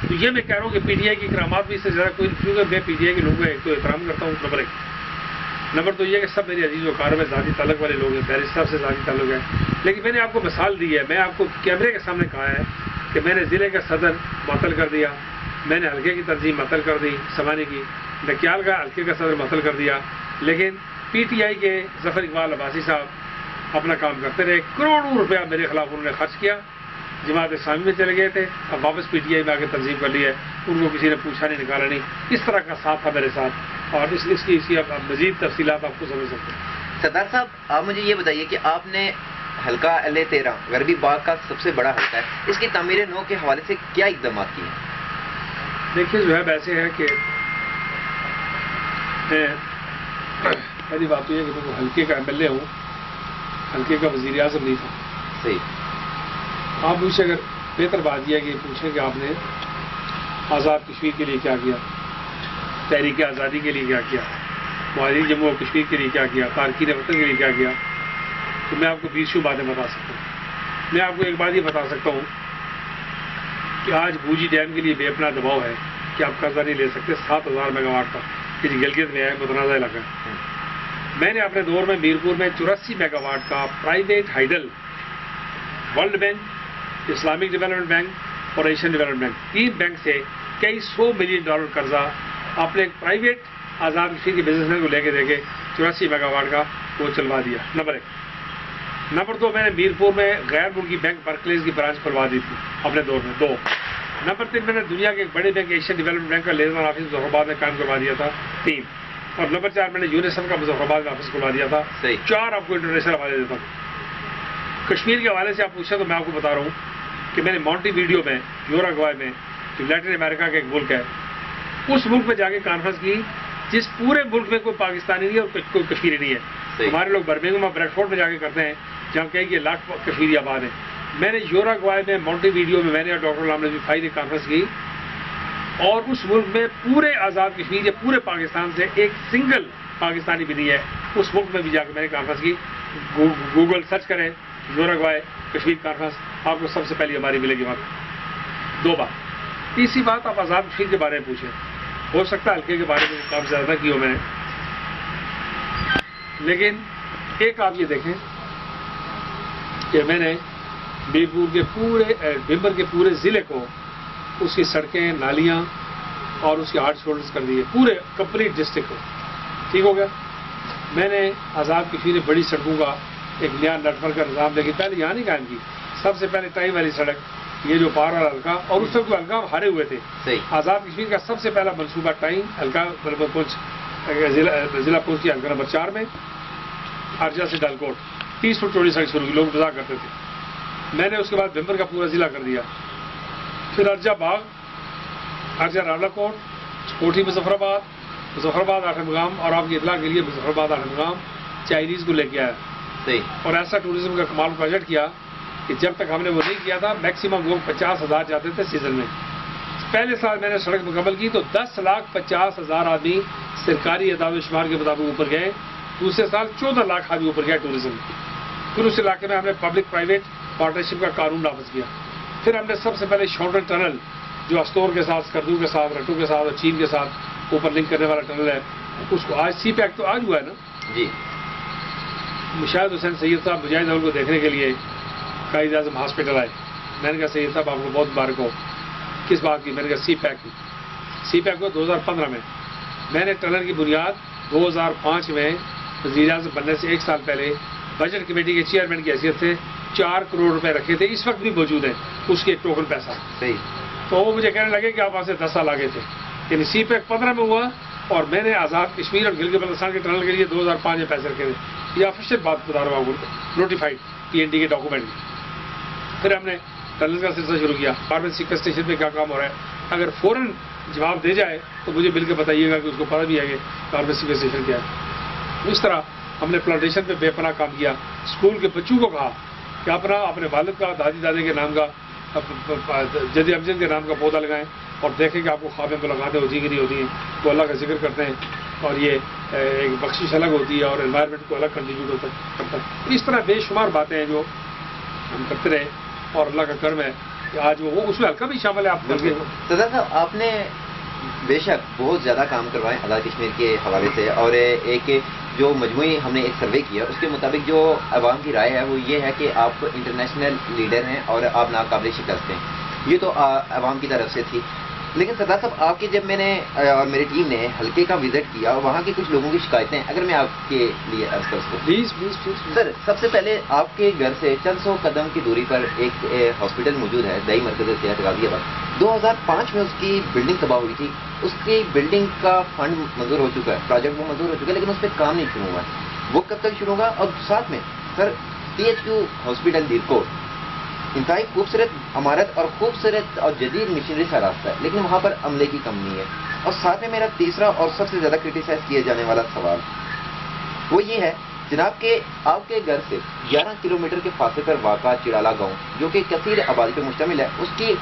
تو یہ میں کہہ رہا ہوں کہ پی ٹی آئی کی کرامات بھی اس سے زیادہ کوئی نہیں، کیونکہ میں پی ٹی آئی کے لوگوں کا ایک تو احترام کرتا ہوں. نمبر 2 یہ کہ سب میرے عزیز و کار میں ذاتی تعلق والے لوگ ہیں، بیرسٹر صاحب سے ذاتی تعلق ہے. لیکن میں نے آپ کو مثال دی ہے، میں آپ کو کیمرے کے سامنے کہا ہے کہ میں نے ضلع کا صدر معطل کر دیا، میں نے حلقے کی تنظیم معطل کر دی، سمانی کی نکیال کا حلقے کا صدر معطل کر دیا. لیکن پی ٹی آئی کے ظفر اقبال عباسی صاحب اپنا کام کرتے رہے. کروڑوں روپیہ میرے خلاف انہوں نے خرچ کیا. جماعت اسلامی میں چلے گئے تھے، اب واپس پی ٹی آئی میں آ کے تنظیم کر لی ہے. ان کو کسی نے پوچھا نہیں، نکالا نہیں. اس طرح کا ساتھ تھا میرے ساتھ، اور اس کی اب مزید تفصیلات آپ کو سمجھ سکتے ہیں. سردار صاحب آپ مجھے یہ بتائیے کہ آپ نے حلقہ LA13 غربی باغ کا سب سے بڑا حلقہ ہے، اس کی تعمیر نو کے حوالے سے کیا اقدامات کیے ہیں؟ دیکھیے جو ہے ویسے ہے کہ پہلی بات تو یہ کہ میں حلقے کا MLA ہوں، حلقے کا وزیر اعظم نہیں تھا. صحیح. آپ مجھ سے اگر بہتر بات یہ ہے کہ پوچھیں کہ آپ نے آزاد کشمیر کے لیے کیا کیا، تحریک آزادی کے لیے کیا کیا، مہاجرین جموں و کشمیر کے لیے کیا کیا، تارکین وطن کے لیے کیا کیا، تو میں آپ کو 20 باتیں بتا سکتا ہوں. میں آپ کو ایک بات یہ بتا سکتا ہوں کہ آج بوجی ڈیم کے لیے بے اپنا دباؤ ہے کہ آپ قرضہ نہیں لے سکتے 7000 میگا واٹ کا، کہ گلگت میں ہے، متنازع علاقہ ہے. میں نے اپنے دور میں میرپور میں 84 میگا واٹ کا private hydel world bank, Islamic development bank اور ایشین ڈیولپمنٹ بینک، 3 بینک سے کئی $100 ملین قرضہ اپنے پرائیویٹ آزاد کشمیر کے بزنس مین کو لے کے دے کے 84 میگا واٹ کا وہ چلوا دیا. نمبر 1. نمبر 2 میں نے میرپور میں غیر ملکی بینک برکلیز کی برانچ کھلوا دی تھی اپنے دور میں. 2. نمبر 3 میں نے دنیا کے ایک بڑے بینک ایشین ڈیولپمنٹ بینک کا لیزر آفس ظفر آباد میں قائم کروا دیا تھا. 3. اور نمبر 4 میں نے یونیسف کا ظفر آباد میں آفس کھلوا دیا تھا. 4 آپ کو انٹرنیشنل حوالے دیتا ہوں. کشمیر کے حوالے سے آپ پوچھیں تو میں آپ کو بتا رہا ہوں کہ میں نے مونٹی ویڈیو میں، یوراگوائے میں، جو لیٹن امریکہ کا ایک ملک ہے، اس ملک میں جا کے کانفرنس کی جس پورے ملک میں کوئی پاکستانی نہیں اور کوئی کشمیری نہیں ہے. ہمارے لوگ برمنگھم اور بریڈ فورڈ میں جا کے کرتے ہیں جہاں کہیں کہ لاکھ کشمیری آباد ہیں. میں نے یوراگوائے میں مونٹی ویڈیو میں میں نے اور ڈاکٹر غلام نبی فائی نے کانفرنس کی، اور اس ملک میں پورے آزاد کشمیر یا پورے پاکستان سے ایک سنگل پاکستانی بھی نہیں ہے. اس ملک میں بھی جا کے میں نے کانفرنس کی. گوگل سرچ کریں یوراگوائے کشمیر کانفرنس، آپ کو سب سے پہلی ہماری ملے گی وہاں. 2 بات. تیسری بات، آپ آزاد کشمیر کے بارے میں پوچھیں. ہو سکتا ہے ہلکے کے بارے میں کام زیادہ کی ہو میں نے، لیکن ایک آپ یہ دیکھیں کہ میں نے بھمبر کے پورے ضلع کو اس کی سڑکیں، نالیاں اور اس کے ہارڈ شولڈرز کر دیے، پورے کمپلیٹ ڈسٹرکٹ کو، ٹھیک ہو گیا۔ میں نے آزاد کشمیر میں بڑی سڑکوں کا ایک نیا نیٹ ورک کا نظام لیکن پہلے یہاں نہیں قائم کی۔ سب سے پہلے ٹائی والی سڑک، یہ جو پار والا حلقہ، اور اس وقت جو حلقہ ہارے ہوئے تھے، آزاد کشمیر کا سب سے پہلا منصوبہ ٹائی حلقہ پونچھ، ضلع پونچھ کی حلقہ نمبر 4 میں ارجا سے ڈالکوٹ 30 فٹ چوڑی سڑک شروع کی، لوگ مذاق کرتے تھے۔ میں نے اس کے بعد بھمبر کا پورا ضلع کر دیا، پھر ارجا باغ، ارجا راولا کوٹ، کوٹھی مظفر آباد 8 مقام، اور آپ کی اطلاع کے لیے مظفر آباد 8 مقام چائنیز کو لے کے آیا، اور ایسا ٹورزم کا کمال پروجیکٹ کیا کہ جب تک ہم نے وہ نہیں کیا تھا میکسیمم لوگ 50,000 جاتے تھے سیزن میں۔ پہلے سال میں نے سڑک مکمل کی تو 10,50,000 آدمی سرکاری اعداد و شمار کے مطابق اوپر گئے، دوسرے سال 14 لاکھ آدمی اوپر گئے ٹورزم۔ پھر اس علاقے میں ہم نے پبلک پرائیویٹ پارٹنرشپ کا قانون نافذ کیا۔ پھر ہم نے سب سے پہلے شاؤنڈر ٹنل جو استور کے ساتھ، اسکردو کے ساتھ، رٹو کے ساتھ اور چین کے ساتھ اوپر لنک کرنے والا ٹنل ہے، اس کو آج سی پیک تو آج ہوا ہے نا جی۔ مشاہد حسین سید صاحب مجاہد اول کو دیکھنے کے لیے قائد اعظم ہاسپٹل آئے۔ میں نے کہا سید صاحب آپ کو بہت مبارک ہو، کس بات کی؟ میں نے کہا سی پیک کی۔ سی پیک ہوا 2015 میں۔ میں نے ٹنل کی بنیاد 2005 میں وزیر اعظم بننے سے 1 سال پہلے بجٹ کمیٹی کے چیئرمین کی حیثیت سے 4 کروڑ روپے رکھے تھے، اس وقت بھی موجود ہیں اس کے ٹوکن پیسہ۔ صحیح۔ تو وہ مجھے کہنے لگے کہ آپ وہاں سے 10 سال آگے تھے، یعنی سی پیک 15 میں ہوا اور میں نے آزاد کشمیر اور گلگت بلتستان کے ٹنل کے لیے 2005 میں پیسے رکھے تھے۔ یہ آفیشیل بات بتا رہا ہوں، نوٹیفائڈ PND کے ڈاکومنٹ۔ پھر ہم نے ٹنل کا سلسلہ شروع کیا، فارمیسی سیکوسٹریشن پہ کیا کام ہو رہا ہے، اگر فوراً جواب دے جائے تو مجھے مل کے بتائیے گا کہ اس کو پتہ بھی ہے کہ فارمیسی سیکوسٹریشن کیا ہے۔ اس طرح ہم نے پلانٹیشن پہ بے پناہ کام کیا۔ اسکول کے بچوں کو کہا کہ اپنے والد کا، دادی دادے کے نام کا، جدی امجد کے نام کا پودا لگائیں اور دیکھیں کہ آپ کو خواب میں ملاقاتیں ہوتی ہیں کہ نہیں ہوتی ہیں، تو اللہ کا ذکر کرتے ہیں اور یہ ایک بخشش الگ ہوتی ہے اور انوائرمنٹ کو الگ کنٹریبیوٹ کرتا ہے۔ اس طرح بے شمار باتیں ہیں جو ہم کرتے رہے اور اللہ کا کرم ہے کہ آج وہ اس میں ہلکا بھی شامل ہے۔ آپ صدر صاحب آپ نے بے شک بہت زیادہ کام کروائے آزاد کشمیر کے حوالے سے، اور ایک جو مجموعی ہم نے ایک سروے کیا اس کے مطابق جو عوام کی رائے ہے وہ یہ ہے کہ آپ انٹرنیشنل لیڈر ہیں اور آپ ناقابل شکست ہیں، یہ تو عوام کی طرف سے تھی۔ لیکن سردار صاحب آپ کی جب میں نے اور میری ٹیم نے حلقے کا وزٹ کیا، وہاں کے کچھ لوگوں کی شکایتیں اگر میں آپ کے لیے عرض کر سکوں۔ پلیز سر، سب سے پہلے آپ کے گھر سے چند سو قدم کی دوری پر ایک ہاسپٹل موجود ہے، دہی مرکز صحت غازی آباد۔ 2005 میں اس کی بلڈنگ تباہ ہوئی تھی، اس کی بلڈنگ کا فنڈ منظور ہو چکا ہے، پروجیکٹ وہ منظور ہو چکا ہے، لیکن اس پہ کام نہیں شروع ہوا ہے، وہ کب تک شروع ہوگا؟ اور ساتھ میں سر PHQ ہاسپٹل دیرکوٹ انتہائی خوبصورت عمارت اور خوبصورت اور جدید مشینری کا راستہ ہے، لیکن وہاں پر عملے کی کمی ہے۔ اور ساتھ میں میرا تیسرا اور سب سے زیادہ کرٹیسائز کیے جانے والا سوال وہ یہ ہے جناب کہ آپ کے گھر سے 11 کلومیٹر کے فاصلے پر واقع چڑالا گاؤں جو کہ کثیر آبادی پہ مشتمل ہے، اس کی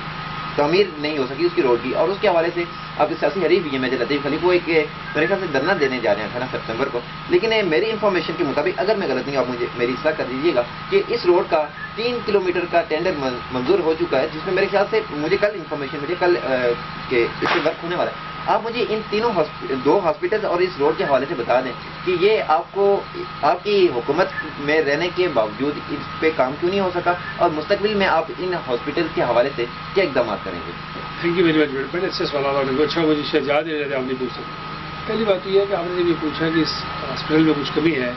تعمیر نہیں ہو سکی، اس کی روڈ کی، اور اس کے حوالے سے آپ کے سیاسی حریف بھی ہیں میجر لطیف خلیق، وہ ایک میرے خیال سے دھرنا دینے جا رہے ہیں 18 سپتمبر کو۔ لیکن میری انفارمیشن کے مطابق، اگر میں غلط نہیں، آپ مجھے میری اصلاح کر دیجیے گا، کہ اس روڈ کا 3 کلومیٹر کا ٹینڈر منظور ہو چکا ہے، جس میں میرے خیال سے مجھے کل انفارمیشن ملی کل کہ اس پہ ورک ہونے والا ہے۔ آپ مجھے ان تینوں 2 ہاسپٹل اور اس روڈ کے حوالے سے بتا دیں کہ یہ آپ کو آپ کی حکومت میں رہنے کے باوجود اس پہ کام کیوں نہیں ہو سکا، اور مستقبل میں آپ ان ہاسپٹل کے حوالے سے کیا اقدامات کریں گے؟ Thank you very much. پہلے اچھے سوالات آپ نے، اچھا مجھے شہزاد آپ نہیں پوچھ سکتے۔ پہلی بات تو یہ ہے کہ آپ نے جب یہ پوچھا کہ اس ہاسپٹل میں کچھ کمی ہے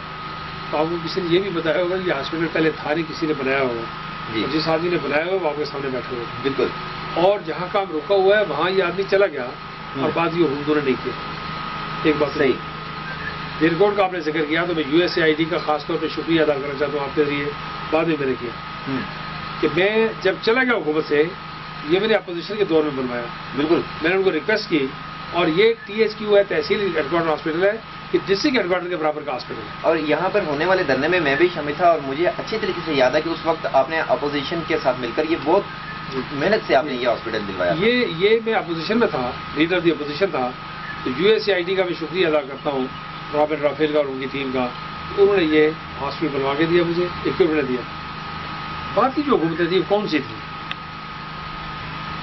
تو آپ کو کسی نے یہ بھی بتایا ہوگا کہ یہ ہاسپٹل پہلے تھا نہیں، کسی نے بنایا ہوگا، اور جس آدمی نے بنایا ہوا وہ آپ کے سامنے بیٹھے ہوئے۔ بالکل۔ اور جہاں کام رکا ہوا ہے وہاں یہ آدمی چلا گیا اور بعد یہ حکومتوں نے نہیں کیا۔ ایک بات صحیح۔ دیرکوٹ کا آپ نے ذکر کیا تو میں USAID کا خاص طور پہ شکریہ ادا کرنا چاہتا ہوں آپ کے ذریعے، بعد میں نے کیا کہ میں جب چلا گیا حکومت سے، یہ میں نے اپوزیشن کے دور میں بنوایا۔ بالکل۔ میں نے ان کو ریکویسٹ کی، اور یہ THQ ہے، تحصیل ہیڈ کوارٹر ہاسپٹل ہے، کہ ڈسٹرکٹ ہیڈ کوارٹر کے برابر کا ہاسپٹل ہے۔ اور یہاں پر ہونے والے دھرنے میں میں بھی شامل تھا، اور مجھے اچھی طریقے سے یاد ہے کہ اس وقت آپ نے اپوزیشن کے ساتھ مل کر یہ بہت محنت سے آپ نے یہ ہاسپٹل دلوایا۔ یہ میں اپوزیشن میں تھا، لیڈر دی اپوزیشن تھا، تو USAID کا بھی شکریہ ادا کرتا ہوں، رابرٹ رافیل کا اور ان کی ٹیم کا، انہوں نے یہ ہاسپٹل بنوا کے دیا، مجھے اکوپمنٹ دیا۔ باقی جو حکومتیں تھیں کون سی تھیں؟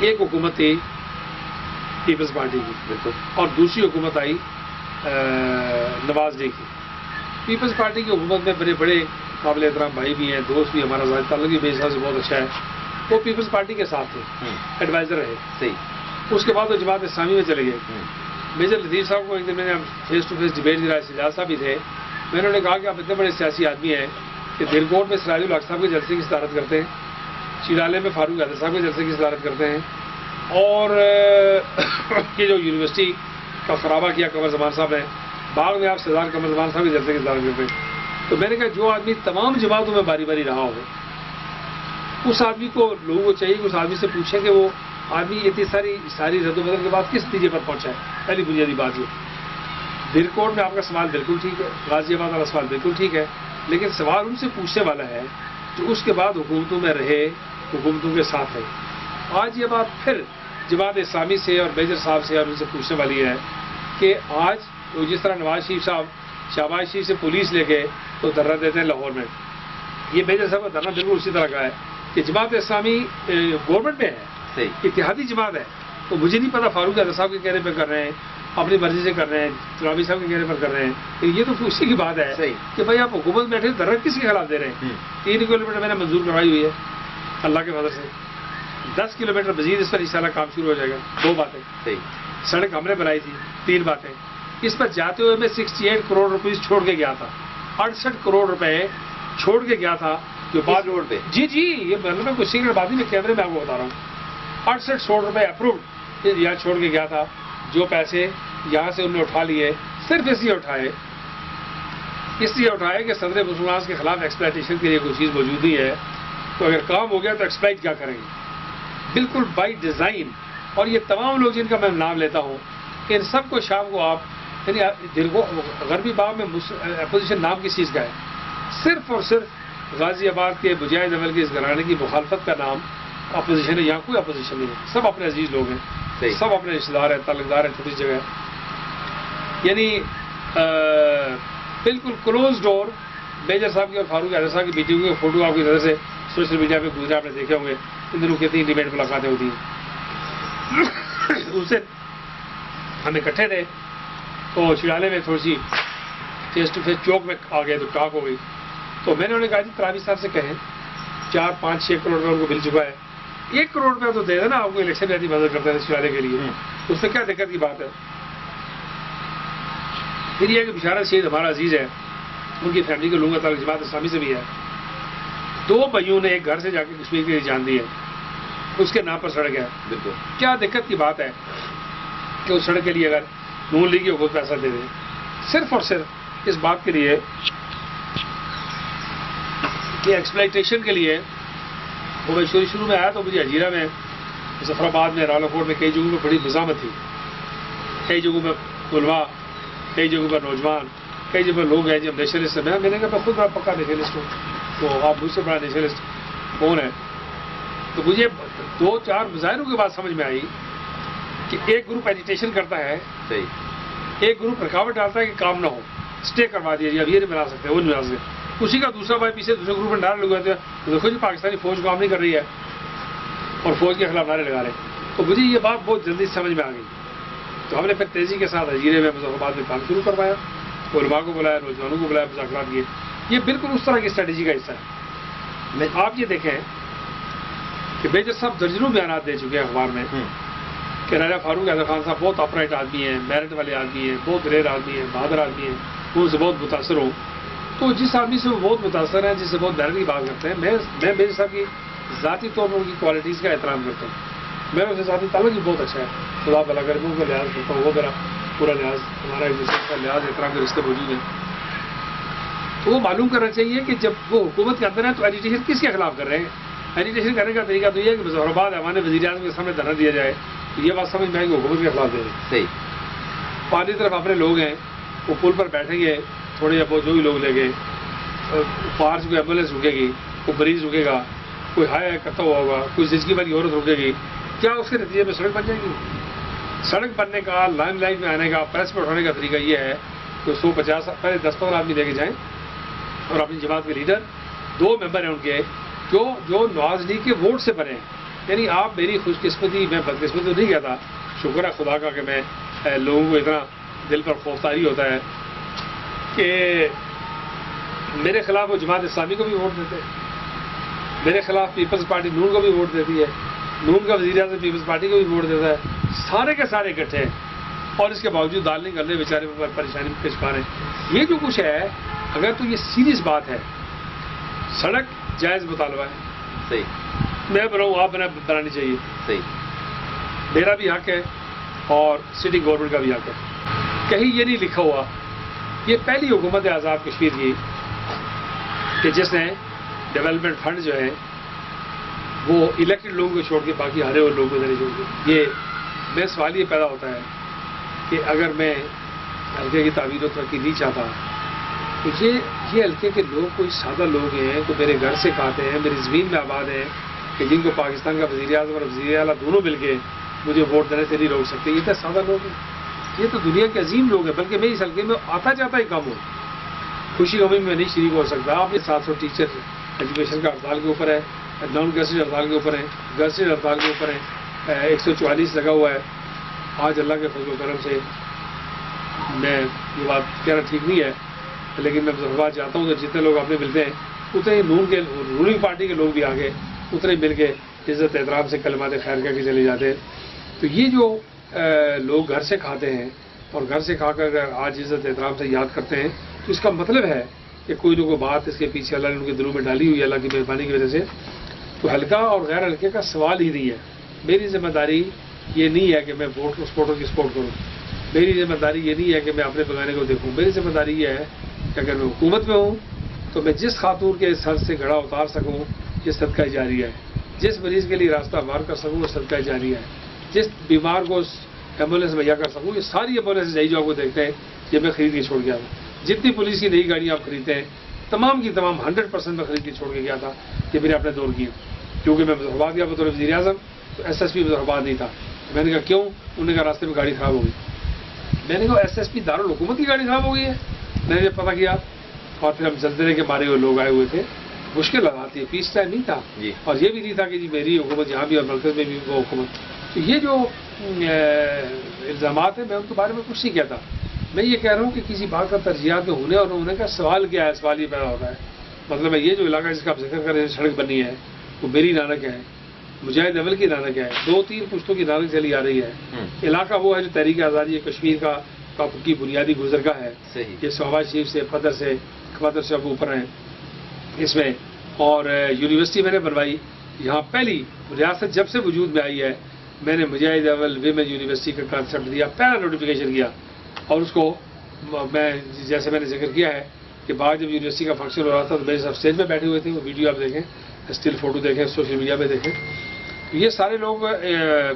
ایک حکومت تھی پیپلز پارٹی کی، بالکل، اور دوسری حکومت آئی نواز ڈے کی۔ پیپلز پارٹی کی حکومت میں بڑے بڑے قابل احترام بھائی بھی ہیں، دوست بھی، ہمارا ذاتی تعلق بھی میرے حساب سے بہت اچھا ہے، وہ پیپلز پارٹی کے ساتھ تھے، ایڈوائزر رہے۔ صحیح، اس کے بعد وہ جماعت اسلامی میں چلے گئے۔ میجر لطیف صاحب کو ایک دن میں نے فیس ٹو فیس ڈیبیٹ دیا، سجاد صاحب بھی تھے، میں نے انہیں کہا کہ آپ اتنے بڑے سیاسی آدمی ہیں کہ دھیرکوٹ میں سراج الحق صاحب کے جلسے کی صدارت کرتے ہیں، چیرالے میں فاروق حیدر صاحب کے جلسے کی صدارت کرتے ہیں، اور یہ جو یونیورسٹی کا خرابہ کیا قمر زمان صاحب نے، باغ میں آپ سردار قمر زمان صاحب کے جلسے کی صدارت کرتے ہیں۔ تو میں نے کہا جو آدمی تمام جماعتوں میں باری باری رہا ہو، اس آدمی کو لوگوں کو چاہیے کہ اس آدمی سے پوچھیں کہ وہ آدمی اتنی ساری رد و بدل کے بعد کس نتیجے پر پہنچا ہے۔ پہلی بنیادی بات یہ، دھیرکوٹ میں آپ کا سوال بالکل ٹھیک ہے، غازی آباد والا سوال بالکل ٹھیک ہے، لیکن سوال ان سے پوچھنے والا ہے جو اس کے بعد حکومتوں میں رہے، حکومتوں کے ساتھ ہے۔ آج یہ بات پھر جماعت اسلامی سے اور میجر صاحب سے اور ان سے پوچھنے والی ہے کہ آج جس طرح نواز شریف صاحب شہباز شریف سے پولیس لے کے تو دھرنا دیتے ہیں لاہور میں، یہ میجر صاحب کا دھرنا بالکل اسی طرح کا ہے کہ جماعت اسلامی گورنمنٹ میں ہے، اتحادی جماعت ہے، تو مجھے نہیں پتا فاروق حیدر صاحب کے کہنے پہ کر رہے ہیں، اپنی مرضی سے کر رہے ہیں، چنابی صاحب کے کہنے پر کر رہے ہیں، تو یہ تو اسی کی بات ہے کہ بھائی آپ حکومت میں بیٹھے دھرنا کس کے خلاف دے رہے ہیں۔ 3 کلومیٹر میں نے منظور کروائی ہوئی ہے اللہ کے فضل سے، 10 کلومیٹر مزید اس پر انشاءاللہ کام شروع ہو جائے گا۔ 2 باتیں، سڑک ہم نے بنائی تھی، 3 باتیں، اس پر جاتے ہوئے میں 68 کروڑ روپیز چھوڑ کے گیا تھا، 68 کروڑ روپے چھوڑ کے گیا تھا جو بات روڈ پہ، جی یہ مطلب میں کچھ سیکرٹ بات نہیں، میں کیمرے میں آپ کو بتا رہا ہوں، 68 کروڑ روپے اپروڈ یہاں چھوڑ کے گیا تھا، جو پیسے یہاں سے انہوں نے اٹھا لیے صرف اس لیے اٹھائے کہ صدر مسلمان کے خلاف ایکسپلائٹیشن کے لیے کوئی چیز موجود نہیں ہے، تو اگر کام ہو گیا تو ایکسپلائٹ کیا کریں گے، بالکل بائی ڈیزائن۔ اور یہ تمام لوگ جن کا میں نام لیتا ہوں، ان سب کو شام کو آپ یعنی غربی باغ میں اپوزیشن نام کس چیز کا ہے، صرف اور صرف غازی آباد کے مجاہد عمل کے اس گھرانے کی مخالفت کا نام اپوزیشن ہے۔ یہاں کوئی اپوزیشن نہیں ہے، سب اپنے عزیز لوگ ہیں، سب اپنے رشتے دار ہیں، تعلق دار ہیں، چھوٹی جگہ، یعنی بالکل کلوز ڈور۔ میجر صاحب کی اور فاروق حیدر صاحب کی میٹنگ کے فوٹو آپ کی نظر سے سوشل میڈیا پہ گزرے، آپ نے دیکھے ہوں گے، ان دنوں کتنی ڈیبیٹ ملاقاتیں ہوتی ہیں۔ اس سے ہم اکٹھے تھے تو چڑالے میں تھوڑی سی فیس ٹو فیس چوک میں آ گئے تو ٹاک ہو گئی، تو میں نے انہیں کہا جی تراوی صاحب سے کہیں 4, 5, 6 کروڑ روپے ان کو مل چکا ہے، 1 کروڑ روپے تو دے دینا، آپ کو الیکشن میں ایسی مدد کرتے ہیں چڑالے کے لیے، اس میں کیا دقت کی بات ہے۔ پھر یہ کہ بشارت شہید ہمارا عزیز ہے، ان کی فیملی کے لوگوں کا تعلق جماعت اسلامی سے بھی ہے، 2 بھائیوں نے ایک گھر سے جا کے کشمیر کے لیے جان دی ہے، اس کے نام پر سڑک ہے، بالکل کیا دقت کی بات ہے کہ اس سڑک کے لیے اگر نون لیگ کی حکومت پیسہ دے دے، صرف اور صرف اس بات کے لیے کہ ایکسپلائٹیشن کے لیے۔ وہ میں شروع میں آیا تو مجھے ہجیرہ میں، ظفر آباد میں، راولا کوٹ میں کئی جگہوں پہ بڑی مزاحمت تھی، کئی جگہوں پہ علماء، کئی جگہوں پر نوجوان، کئی جگہ پر لوگ ہیں جب نیشنلسٹ ہیں، میں نے کہا میں خود بڑا پکا نیشنلسٹ ہوں، تو آپ مجھ سے بڑا نیشنلسٹ کون ہے؟ تو مجھے 2-4 مظاہروں کے بعد سمجھ میں آئی کہ ایک گروپ ایجیٹیشن کرتا ہے، ایک گروپ رکاوٹ ڈالتا ہے کہ کام نہ ہو، اسٹے کروا دیا جی اب یہ نہیں بنا سکتے، وہ نہیں بنا سکتے، اسی کا دوسرا بھائی پیچھے دوسرے گروپ میں ڈال لگے تھے، تو دیکھو جی پاکستانی فوج کام نہیں کر رہی ہے اور فوج کے خلاف نعرے لگا رہے، تو مجھے یہ بات بہت جلدی سمجھ میں آ گئی، تو ہم نے پھر تیزی کے ساتھ ہجیرے میں مظفر آباد میں کام شروع کروایا، علماء کو بلایا، نوجوانوں کو بلایا، مذاکرات کیے، یہ بالکل اس طرح کی اسٹریٹجی کا حصہ ہے۔ آپ یہ دیکھیں کہ میجر صاحب درجنوں بیانات دے چکے ہیں اخبار میں کہ راجہ فاروق حیدر خان صاحب بہت اپرائٹ آدمی ہیں، میرٹ والے آدمی ہیں، بہت ریئر آدمی ہیں، بہادر آدمی ہیں، وہ ان سے بہت متاثر ہوں، تو جس آدمی سے وہ بہت متاثر ہیں، جس سے بہت میرٹ کی بات کرتے ہیں، میں میجر صاحب کی ذاتی طور پر ان کی کوالٹیز کا احترام کرتا ہوں، میرا ان سے ذاتی تعلق بھی بہت اچھا ہے، خدا بھلا کرے، ان کا لحاظ کرتا ہوں، وہ میرا پورا لحاظ، ہمارا ایک دوسرے کا لحاظ احترام کے رشتے موجود ہیں۔ تو وہ معلوم کرنا چاہیے کہ جب وہ حکومت کے اندر ہے تو ایجیٹیشن کس کے خلاف کر رہے ہیں۔ ایجیٹیشن کرنے کا طریقہ تو یہ ہے کہ ظفر آباد ایوان وزیر اعظم کے سامنے دھرنا دیا جائے، تو یہ بات سمجھ میں آئے کہ حکومت کے خلاف دے رہے ہیں۔ صحیح، پارلی طرف اپنے لوگ ہیں، وہ پل پر بیٹھیں گے، تھوڑے یا بہت جو بھی لوگ لیں گے، باہر سے کوئی ایمبولینس رکے گی، کوئی مریض رکے گا، کوئی ہائے کرتا ہوا ہوگا، کوئی زچگی والی عورت رکے گی، کیا اس کے نتیجے میں سڑک بن جائے گی؟ سڑک بننے کا، لائم لائٹ میں آنے کا، پریس پہ اٹھانے کا طریقہ یہ ہے کہ 150 پہلے 10-15 آدمی لے کے جائیں، اور اپنی جماعت کے لیڈر 2 ممبر ہیں ان کے جو نواز لیگ کے ووٹ سے بنے ہیں، یعنی آپ میری خوش قسمتی، میں بد قسمتی تو نہیں کہتا، شکر ہے خدا کا کہ میں لوگوں کو اتنا دل پر خوف طاری ہوتا ہے کہ میرے خلاف وہ جماعت اسلامی کو بھی ووٹ دیتے ہیں، میرے خلاف پیپلز پارٹی نون کو بھی ووٹ دیتی ہے، نون کا وزیر اعظم پیپلز پارٹی کو بھی ووٹ دیتا ہے، سارے کے سارے اکٹھے ہیں اور اس کے باوجود دال نہیں کرنے بیچارے پریشانی میں پیش پا رہے ہیں۔ یہ جو کچھ ہے، اگر تو یہ سیریس بات ہے، سڑک جائز مطالبہ ہے، صحیح، میں بناؤں آپ بنانی چاہیے، صحیح، میرا بھی حق ہے اور سٹی گورنمنٹ کا بھی حق ہے۔ کہیں یہ نہیں لکھا ہوا، یہ پہلی حکومت ہے آزاد کشمیر کی کہ جس نے ڈیولپمنٹ فنڈ جو ہے وہ الیکٹڈ لوگوں کو چھوڑ کے باقی ہارے ہوئے لوگوں کو نہیں چھوڑ کے۔ یہ میں سوال یہ پیدا ہوتا ہے کہ اگر میں حلقے کی تعمیر و ترقی نہیں چاہتا تو یہ حلقے کے لوگ کوئی سادہ لوگ ہیں، تو میرے گھر سے کھاتے ہیں، میری زمین میں آباد ہیں، کہ جن کو پاکستان کا وزیر اعظم اور وزیر اعلیٰ دونوں مل کے مجھے ووٹ دینے سے نہیں روک سکتے، یہ تو سادہ لوگ ہیں، یہ تو دنیا کے عظیم لوگ ہیں، بلکہ میں اس حلقے میں آتا جاتا ہی کم ہوں، خوشی غمی میں نہیں شریک ہو سکتا۔ آپ یہ 700 ٹیچر ایجوکیشن کا ہڑتال کے اوپر ہے، نان گزٹڈ ہڑتال کے اوپر ہے، گزٹڈ ہڑتال کے اوپر ہے، 144 لگا ہوا ہے۔ آج اللہ کے فضل و کرم سے میں یہ بات کہنا ٹھیک نہیں ہے، لیکن میں مظفرآباد جاتا ہوں تو جتنے لوگ آپ نے ملتے ہیں اتنے ہی نون کے رولنگ پارٹی کے لوگ بھی آگے اتنے مل کے عزت احترام سے کلمات خیر کہہ کے چلے جاتے ہیں۔ تو یہ جو لوگ گھر سے کھاتے ہیں اور گھر سے کھا کر اگر آج عزت احترام سے یاد کرتے ہیں تو اس کا مطلب ہے کہ کوئی نہ کوئی بات اس کے پیچھے اللہ نے ان کے دلوں میں ڈالی ہوئی ہے، اللہ کی مہربانی کی وجہ سے۔ تو حلقہ اور غیر حلقے کا سوال ہی نہیں ہے۔ میری ذمہ داری یہ نہیں ہے کہ میں ووٹر کی سپورٹ کروں، میری ذمہ داری یہ نہیں ہے کہ میں اپنے بگانے کو دیکھوں، میری ذمہ داری یہ ہے کہ اگر میں حکومت میں ہوں تو میں جس خاتون کے سر سے گھڑا اتار سکوں یہ صدقہ جاریہ ہے، جس مریض کے لیے راستہ مار کر سکوں وہ صدقہ جاریہ ہے، جس بیمار کو ایمبولینس مہیا کر سکوں، یہ ساری ایمبولینس جائی جو آپ کو دیکھتے ہیں یہ میں خرید کے چھوڑ گیا تھا۔ جتنی پولیس کی نئی گاڑیاں آپ خریدتے ہیں تمام کی تمام 100% میں خرید کے چھوڑ کے گیا تھا، یہ میرے اپنے دور کی ہیں، کیونکہ میں مظفرآباد گیا بطور وزیر اعظم تو ایس ایس پی مظفرآباد نہیں تھا۔ میں نے کہا کیوں؟ انہوں نے کہا راستے میں گاڑی خراب ہو گئی۔ میں نے کہا ایس ایس پی دارالحکومت کی گاڑی خراب ہو گئی ہے؟ میں نے جب پتہ کیا اور پھر ہم زلزلے کے مارے ہوئے لوگ آئے ہوئے تھے، مشکل لگاتی ہے، پیس ٹائم نہیں تھا اور یہ بھی نہیں تھا کہ جی میری حکومت یہاں بھی اور مرکز میں بھی وہ حکومت۔ تو یہ جو الزامات ہیں میں ان کے بارے میں کچھ نہیں کہتا، میں یہ کہہ رہا ہوں کہ کسی بات کا ترجیحات میں ہونے اور نہ ہونے کا سوال کیا ہے، سوال یہ پیدا ہوتا ہے۔ مطلب ہے یہ جو علاقہ جس کا آپ ذکر کر رہے ہیں سڑک بنی ہے وہ میری نانک ہے، مجاہد اول کی نانک ہے، 2-3 پشتوں کی نانک چلی آ رہی ہے۔ علاقہ وہ ہے جو تحریک آزادی کشمیر کی بنیادی گزرگاہ ہے، یہ صوبہ شریف سے فدر سے اب اوپر ہیں اس میں، اور یونیورسٹی میں نے بنوائی یہاں، پہلی ریاست جب سے وجود میں آئی ہے میں نے مجاہد اول ویمن یونیورسٹی کا کانسیپٹ دیا، پہلا نوٹیفیکیشن کیا، اور اس کو میں جیسے میں نے ذکر کیا ہے کہ بعد جب یونیورسٹی کا فنکشن ہو رہا تھا تو میرے ساتھ اسٹیج میں بیٹھے ہوئے تھے، وہ ویڈیو آپ دیکھیں، اسٹل فوٹو دیکھیں، سوشل میڈیا پہ دیکھیں، یہ سارے لوگ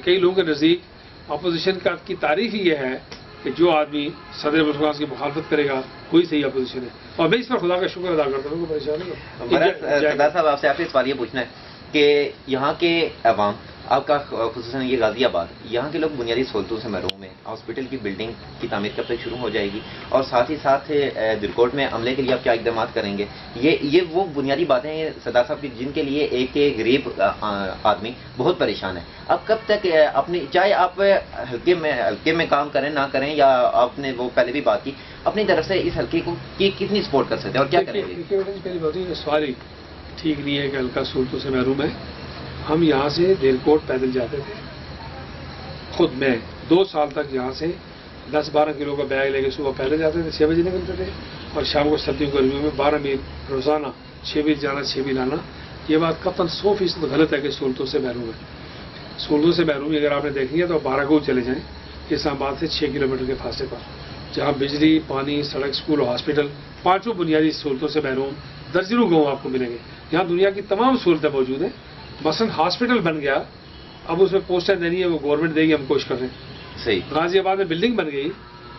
کئی لوگوں کے نزدیک اپوزیشن کی تعریف ہی یہ ہے کہ جو آدمی صدر ملک کی مخالفت کرے گا وہی صحیح اپوزیشن ہے، اور میں اس پر خدا کا شکر ادا کرتا ہوں، پریشان سردار صاحب آپ سے آخری سوال یہ پوچھنا ہے کہ یہاں کے عوام، آپ کا خصوصاً یہ غازی آباد، یہاں کے لوگ بنیادی سہولتوں سے محروم ہیں، ہاسپٹل کی بلڈنگ کی تعمیر کب تک شروع ہو جائے گی، اور ساتھ ہی ساتھ درکوٹ میں عملے کے لیے آپ کیا اقدامات کریں گے؟ یہ وہ بنیادی باتیں ہیں سردار صاحب کی جن کے لیے ایک غریب آدمی بہت پریشان ہے۔ اب کب تک اپنی، چاہے آپ حلقے میں کام کریں نہ کریں، یا آپ نے وہ پہلے بھی بات کی، اپنی طرف سے اس حلقے کو کتنی سپورٹ کر سکتے ہیں اور کیا کریں گے؟ پہلی بات یہ سوال ہی ٹھیک نہیں ہے کہ حلقہ سہولتوں سے محروم ہے۔ ہم یہاں سے دیرکوٹ پیدل جاتے تھے، خود میں 2 سال تک یہاں سے 10-12 کلو کا بیگ لے کے صبح پہلے جاتے تھے، 6 بجے نکلتے تھے، اور شام کو سردیوں گرمیوں میں 12 میل روزانہ 6 میل جانا 6 میل آنا۔ یہ بات قطعاً 100% غلط ہے کہ سہولتوں سے محروم ہے۔ سہولتوں سے محرومی اگر آپ نے دیکھنی ہے تو 12 کو چلے جائیں اسلام آباد سے 6 کلومیٹر کے فاصلے پر، جہاں بجلی، پانی، سڑک، اسکول اور ہاسپٹل 5 بنیادی سہولتوں سے محروم درجنوں گاؤں آپ کو ملیں گے۔ یہاں دنیا کی تمام سہولتیں موجود ہیں، مثلاً ہاسپٹل بن گیا، اب اس میں پوسٹیں دینی ہے وہ گورنمنٹ دے گی، ہم کوشش کر رہے ہیں۔ صحیح۔ غازی آباد میں بلڈنگ بن گئی،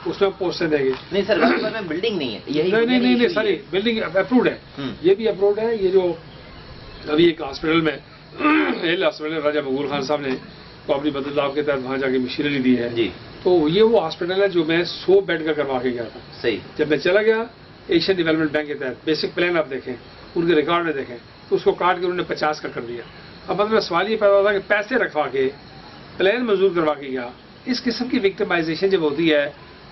اس میں پوسٹیں دیں گے۔ نہیں سر، غازی آباد میں بلڈنگ نہیں ہے، نہیں ساری بلڈنگ اپروڈ ہے، یہ بھی اپروڈ ہے۔ یہ جو ابھی ایک ہاسپٹل میں ہاسپٹل راجہ مغول خان صاحب نے تو اپنی بدلاؤ کے تحت وہاں جا کے مشینری دی ہے، تو یہ وہ ہاسپٹل ہے جو میں 100 بیڈ کا کروا کے گیا تھا۔ صحیح۔ جب میں چلا گیا ایشین ڈیولپمنٹ بینک کے تحت، بیسک پلان آپ دیکھیں، ان کے ریکارڈ میں دیکھیں، تو اس کو کاٹ کے انہوں نے 50 کا کر دیا۔ اب مطلب سوال یہ پیدا ہوتا ہے کہ پیسے رکھوا کے پلان منظور کروا کے گیا اس قسم کی وکٹمائزیشن جب ہوتی ہے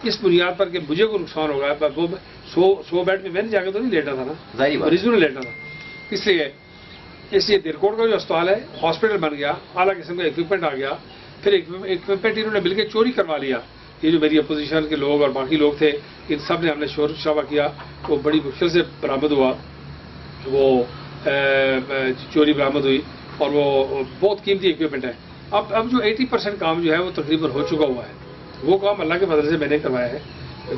اس بنیاد پر کہ مجھے کوئی نقصان ہوگا، وہ 100 بیڈ میں میں نے جا کے تو نہیں لیٹا تھا نا، مریضوں نے لیٹا تھا. اس لیے درکوٹ کا جو اسپتال ہے ہاسپٹل بن گیا، اعلیٰ قسم کا اکوپمنٹ آ گیا. پھر اکوپمنٹ انہوں نے مل کے چوری کروا لیا. یہ جو میری اپوزیشن کے لوگ اور باقی لوگ تھے، ان سب نے ہم نے شور شرابہ کیا. وہ بڑی مشکل سے برآمد ہوا، وہ چوری برآمد ہوئی، اور وہ بہت قیمتی اکوپمنٹ ہے. اب جو 80% کام جو ہے وہ تقریباً ہو چکا ہوا ہے. وہ کام اللہ کے فضل سے میں نے کروایا ہے.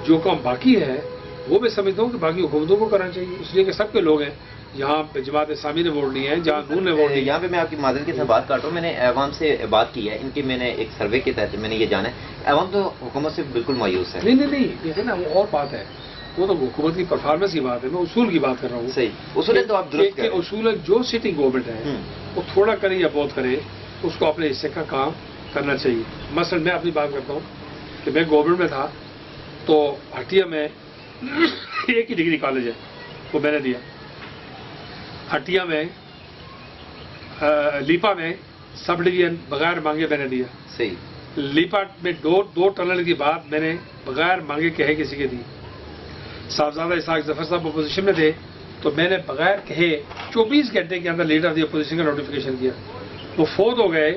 جو کام باقی ہے وہ میں سمجھتا ہوں کہ باقی حکومتوں کو کرنا چاہیے، اس لیے کہ سب کے لوگ ہیں. یہاں جماعت اسلامی نے ووٹ لی ہے، جہاں نون نے ووٹ لی. یہاں پہ میں آپ کی معذرت کے ساتھ بات کر رہا ہوں. میں نے عوام سے بات کی ہے، ان کی میں نے ایک سروے کے تحت میں نے یہ جانا ہے عوام تو حکومت سے بالکل مایوس ہے. نہیں دیکھیں نا، وہ اور بات ہے، وہ تو حکومت کی پرفارمنس کی بات ہے. میں اصول کی بات کر رہا ہوں. صحیح اصول ہے تو آپ درست کہ اصول ہے جو سٹنگ گورنمنٹ ہے وہ تھوڑا کرے یا بہت کرے، اس کو اپنے حصے کا کام کرنا چاہیے. مثلا میں اپنی بات کرتا ہوں کہ میں گورنمنٹ میں تھا تو ہٹیا میں ایک ہی ڈگری کالج ہے وہ میں نے دیا. ہٹیا میں لیپا میں سب ڈویژن بغیر مانگے میں نے دیا. صحیح. لیپا میں دو ٹنل کی بات میں نے بغیر مانگے کہے کسی کے دی. صاحبزادہ اسحاق ظفر صاحب اپوزیشن میں تھے تو میں نے بغیر کہے 24 گھنٹے کے اندر لیڈر آف دی اپوزیشن کا نوٹیفیکیشن کیا. وہ فوت ہو گئے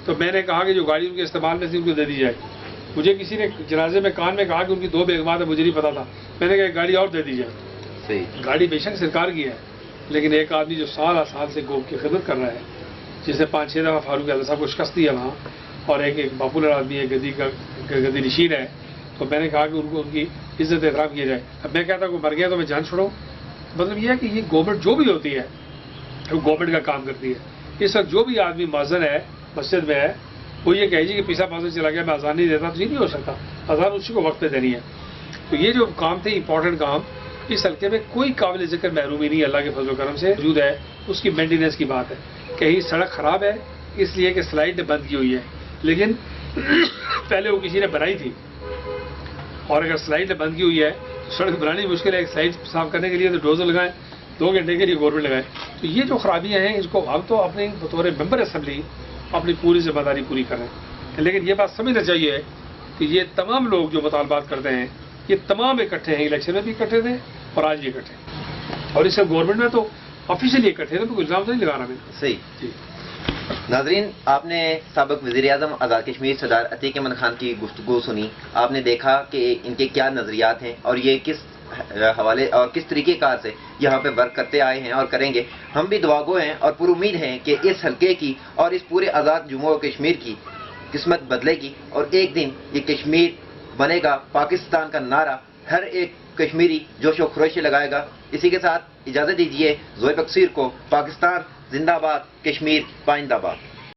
تو میں نے کہا کہ جو گاڑی ان کے استعمال میں تھی ان کو دے دی جائے. مجھے کسی نے جنازے میں کان میں کہا کہ ان کی 2 بیگمات ہے، مجھے نہیں پتا تھا. میں نے کہا گاڑی اور دے دی جائے. صحیح. گاڑی بے شک سرکار کی ہے، لیکن ایک آدمی جو سال سے گوب کی خدمت کر رہا ہے، جس نے 5-6 دفعہ فاروق اعظم صاحب کو شکست دی ہے وہاں، اور ایک پاپولر آدمی ہے، گدی نشین ہے، تو میں نے کہا کہ ان کو ان کی عزت احترام کیا جائے. اب میں کہتا ہوں کہ مر گیا تو میں جان چھوڑوں. مطلب یہ ہے کہ یہ گورنمنٹ جو بھی ہوتی ہے وہ گورنمنٹ کا کام کرتی ہے. اس وقت جو بھی آدمی مؤذن ہے مسجد میں ہے وہ یہ کہے کہ پیسہ پاسے چلا گیا میں اذان نہیں دیتا، تو یہ نہیں ہو سکتا. اذان اسی کو وقت پہ دینی ہے. تو یہ جو کام تھے امپورٹنٹ کام، اس حلقے میں کوئی قابل ذکر محرومی نہیں اللہ کے فضل و کرم سے موجود ہے. اس کی مینٹیننس کی بات ہے. کہیں سڑک خراب ہے اس لیے کہ سلائڈ نے بند کی ہوئی ہے، لیکن پہلے وہ کسی نے بنائی تھی، اور اگر سلائڈ نے بند کی ہوئی ہے تو سڑک بنانی مشکل ہے. ایک سلائڈ صاف کرنے کے لیے تو ڈوزر لگائیں، 2 گھنٹے کے لیے گورنمنٹ لگائے. تو یہ جو خرابیاں ہیں اس کو ہم تو اپنے بطور ممبر اسمبلی اپنی پوری ذمہ داری پوری کریں. لیکن یہ بات سمجھنا چاہیے کہ یہ تمام لوگ جو مطالبات کرتے ہیں یہ تمام اکٹھے ہیں. الیکشن میں بھی اکٹھے تھے اور آج بھی اکٹھے ہیں، اور اس سے گورنمنٹ میں تو آفیشلی اکٹھے تھے. کوئی الزام تو نہیں لگا رہا میں. صحیح. جی ناظرین، آپ نے سابق وزیر اعظم آزاد کشمیر سردار عتیق احمد خان کی گفتگو سنی. آپ نے دیکھا کہ ان کے کیا نظریات ہیں اور یہ کس حوالے اور کس طریقے کار سے یہاں پہ ورک کرتے آئے ہیں اور کریں گے. ہم بھی دعا گو ہیں اور پر امید ہیں کہ اس حلقے کی اور اس پورے آزاد جموں و کشمیر کی قسمت بدلے گی اور ایک دن یہ کشمیر بنے گا. پاکستان کا نعرہ ہر ایک کشمیری جوش و خروش لگائے گا. اسی کے ساتھ اجازت دیجیے زوہیب بکثیر کو. پاکستان زندہ باد، کشمیر پائندہ باد.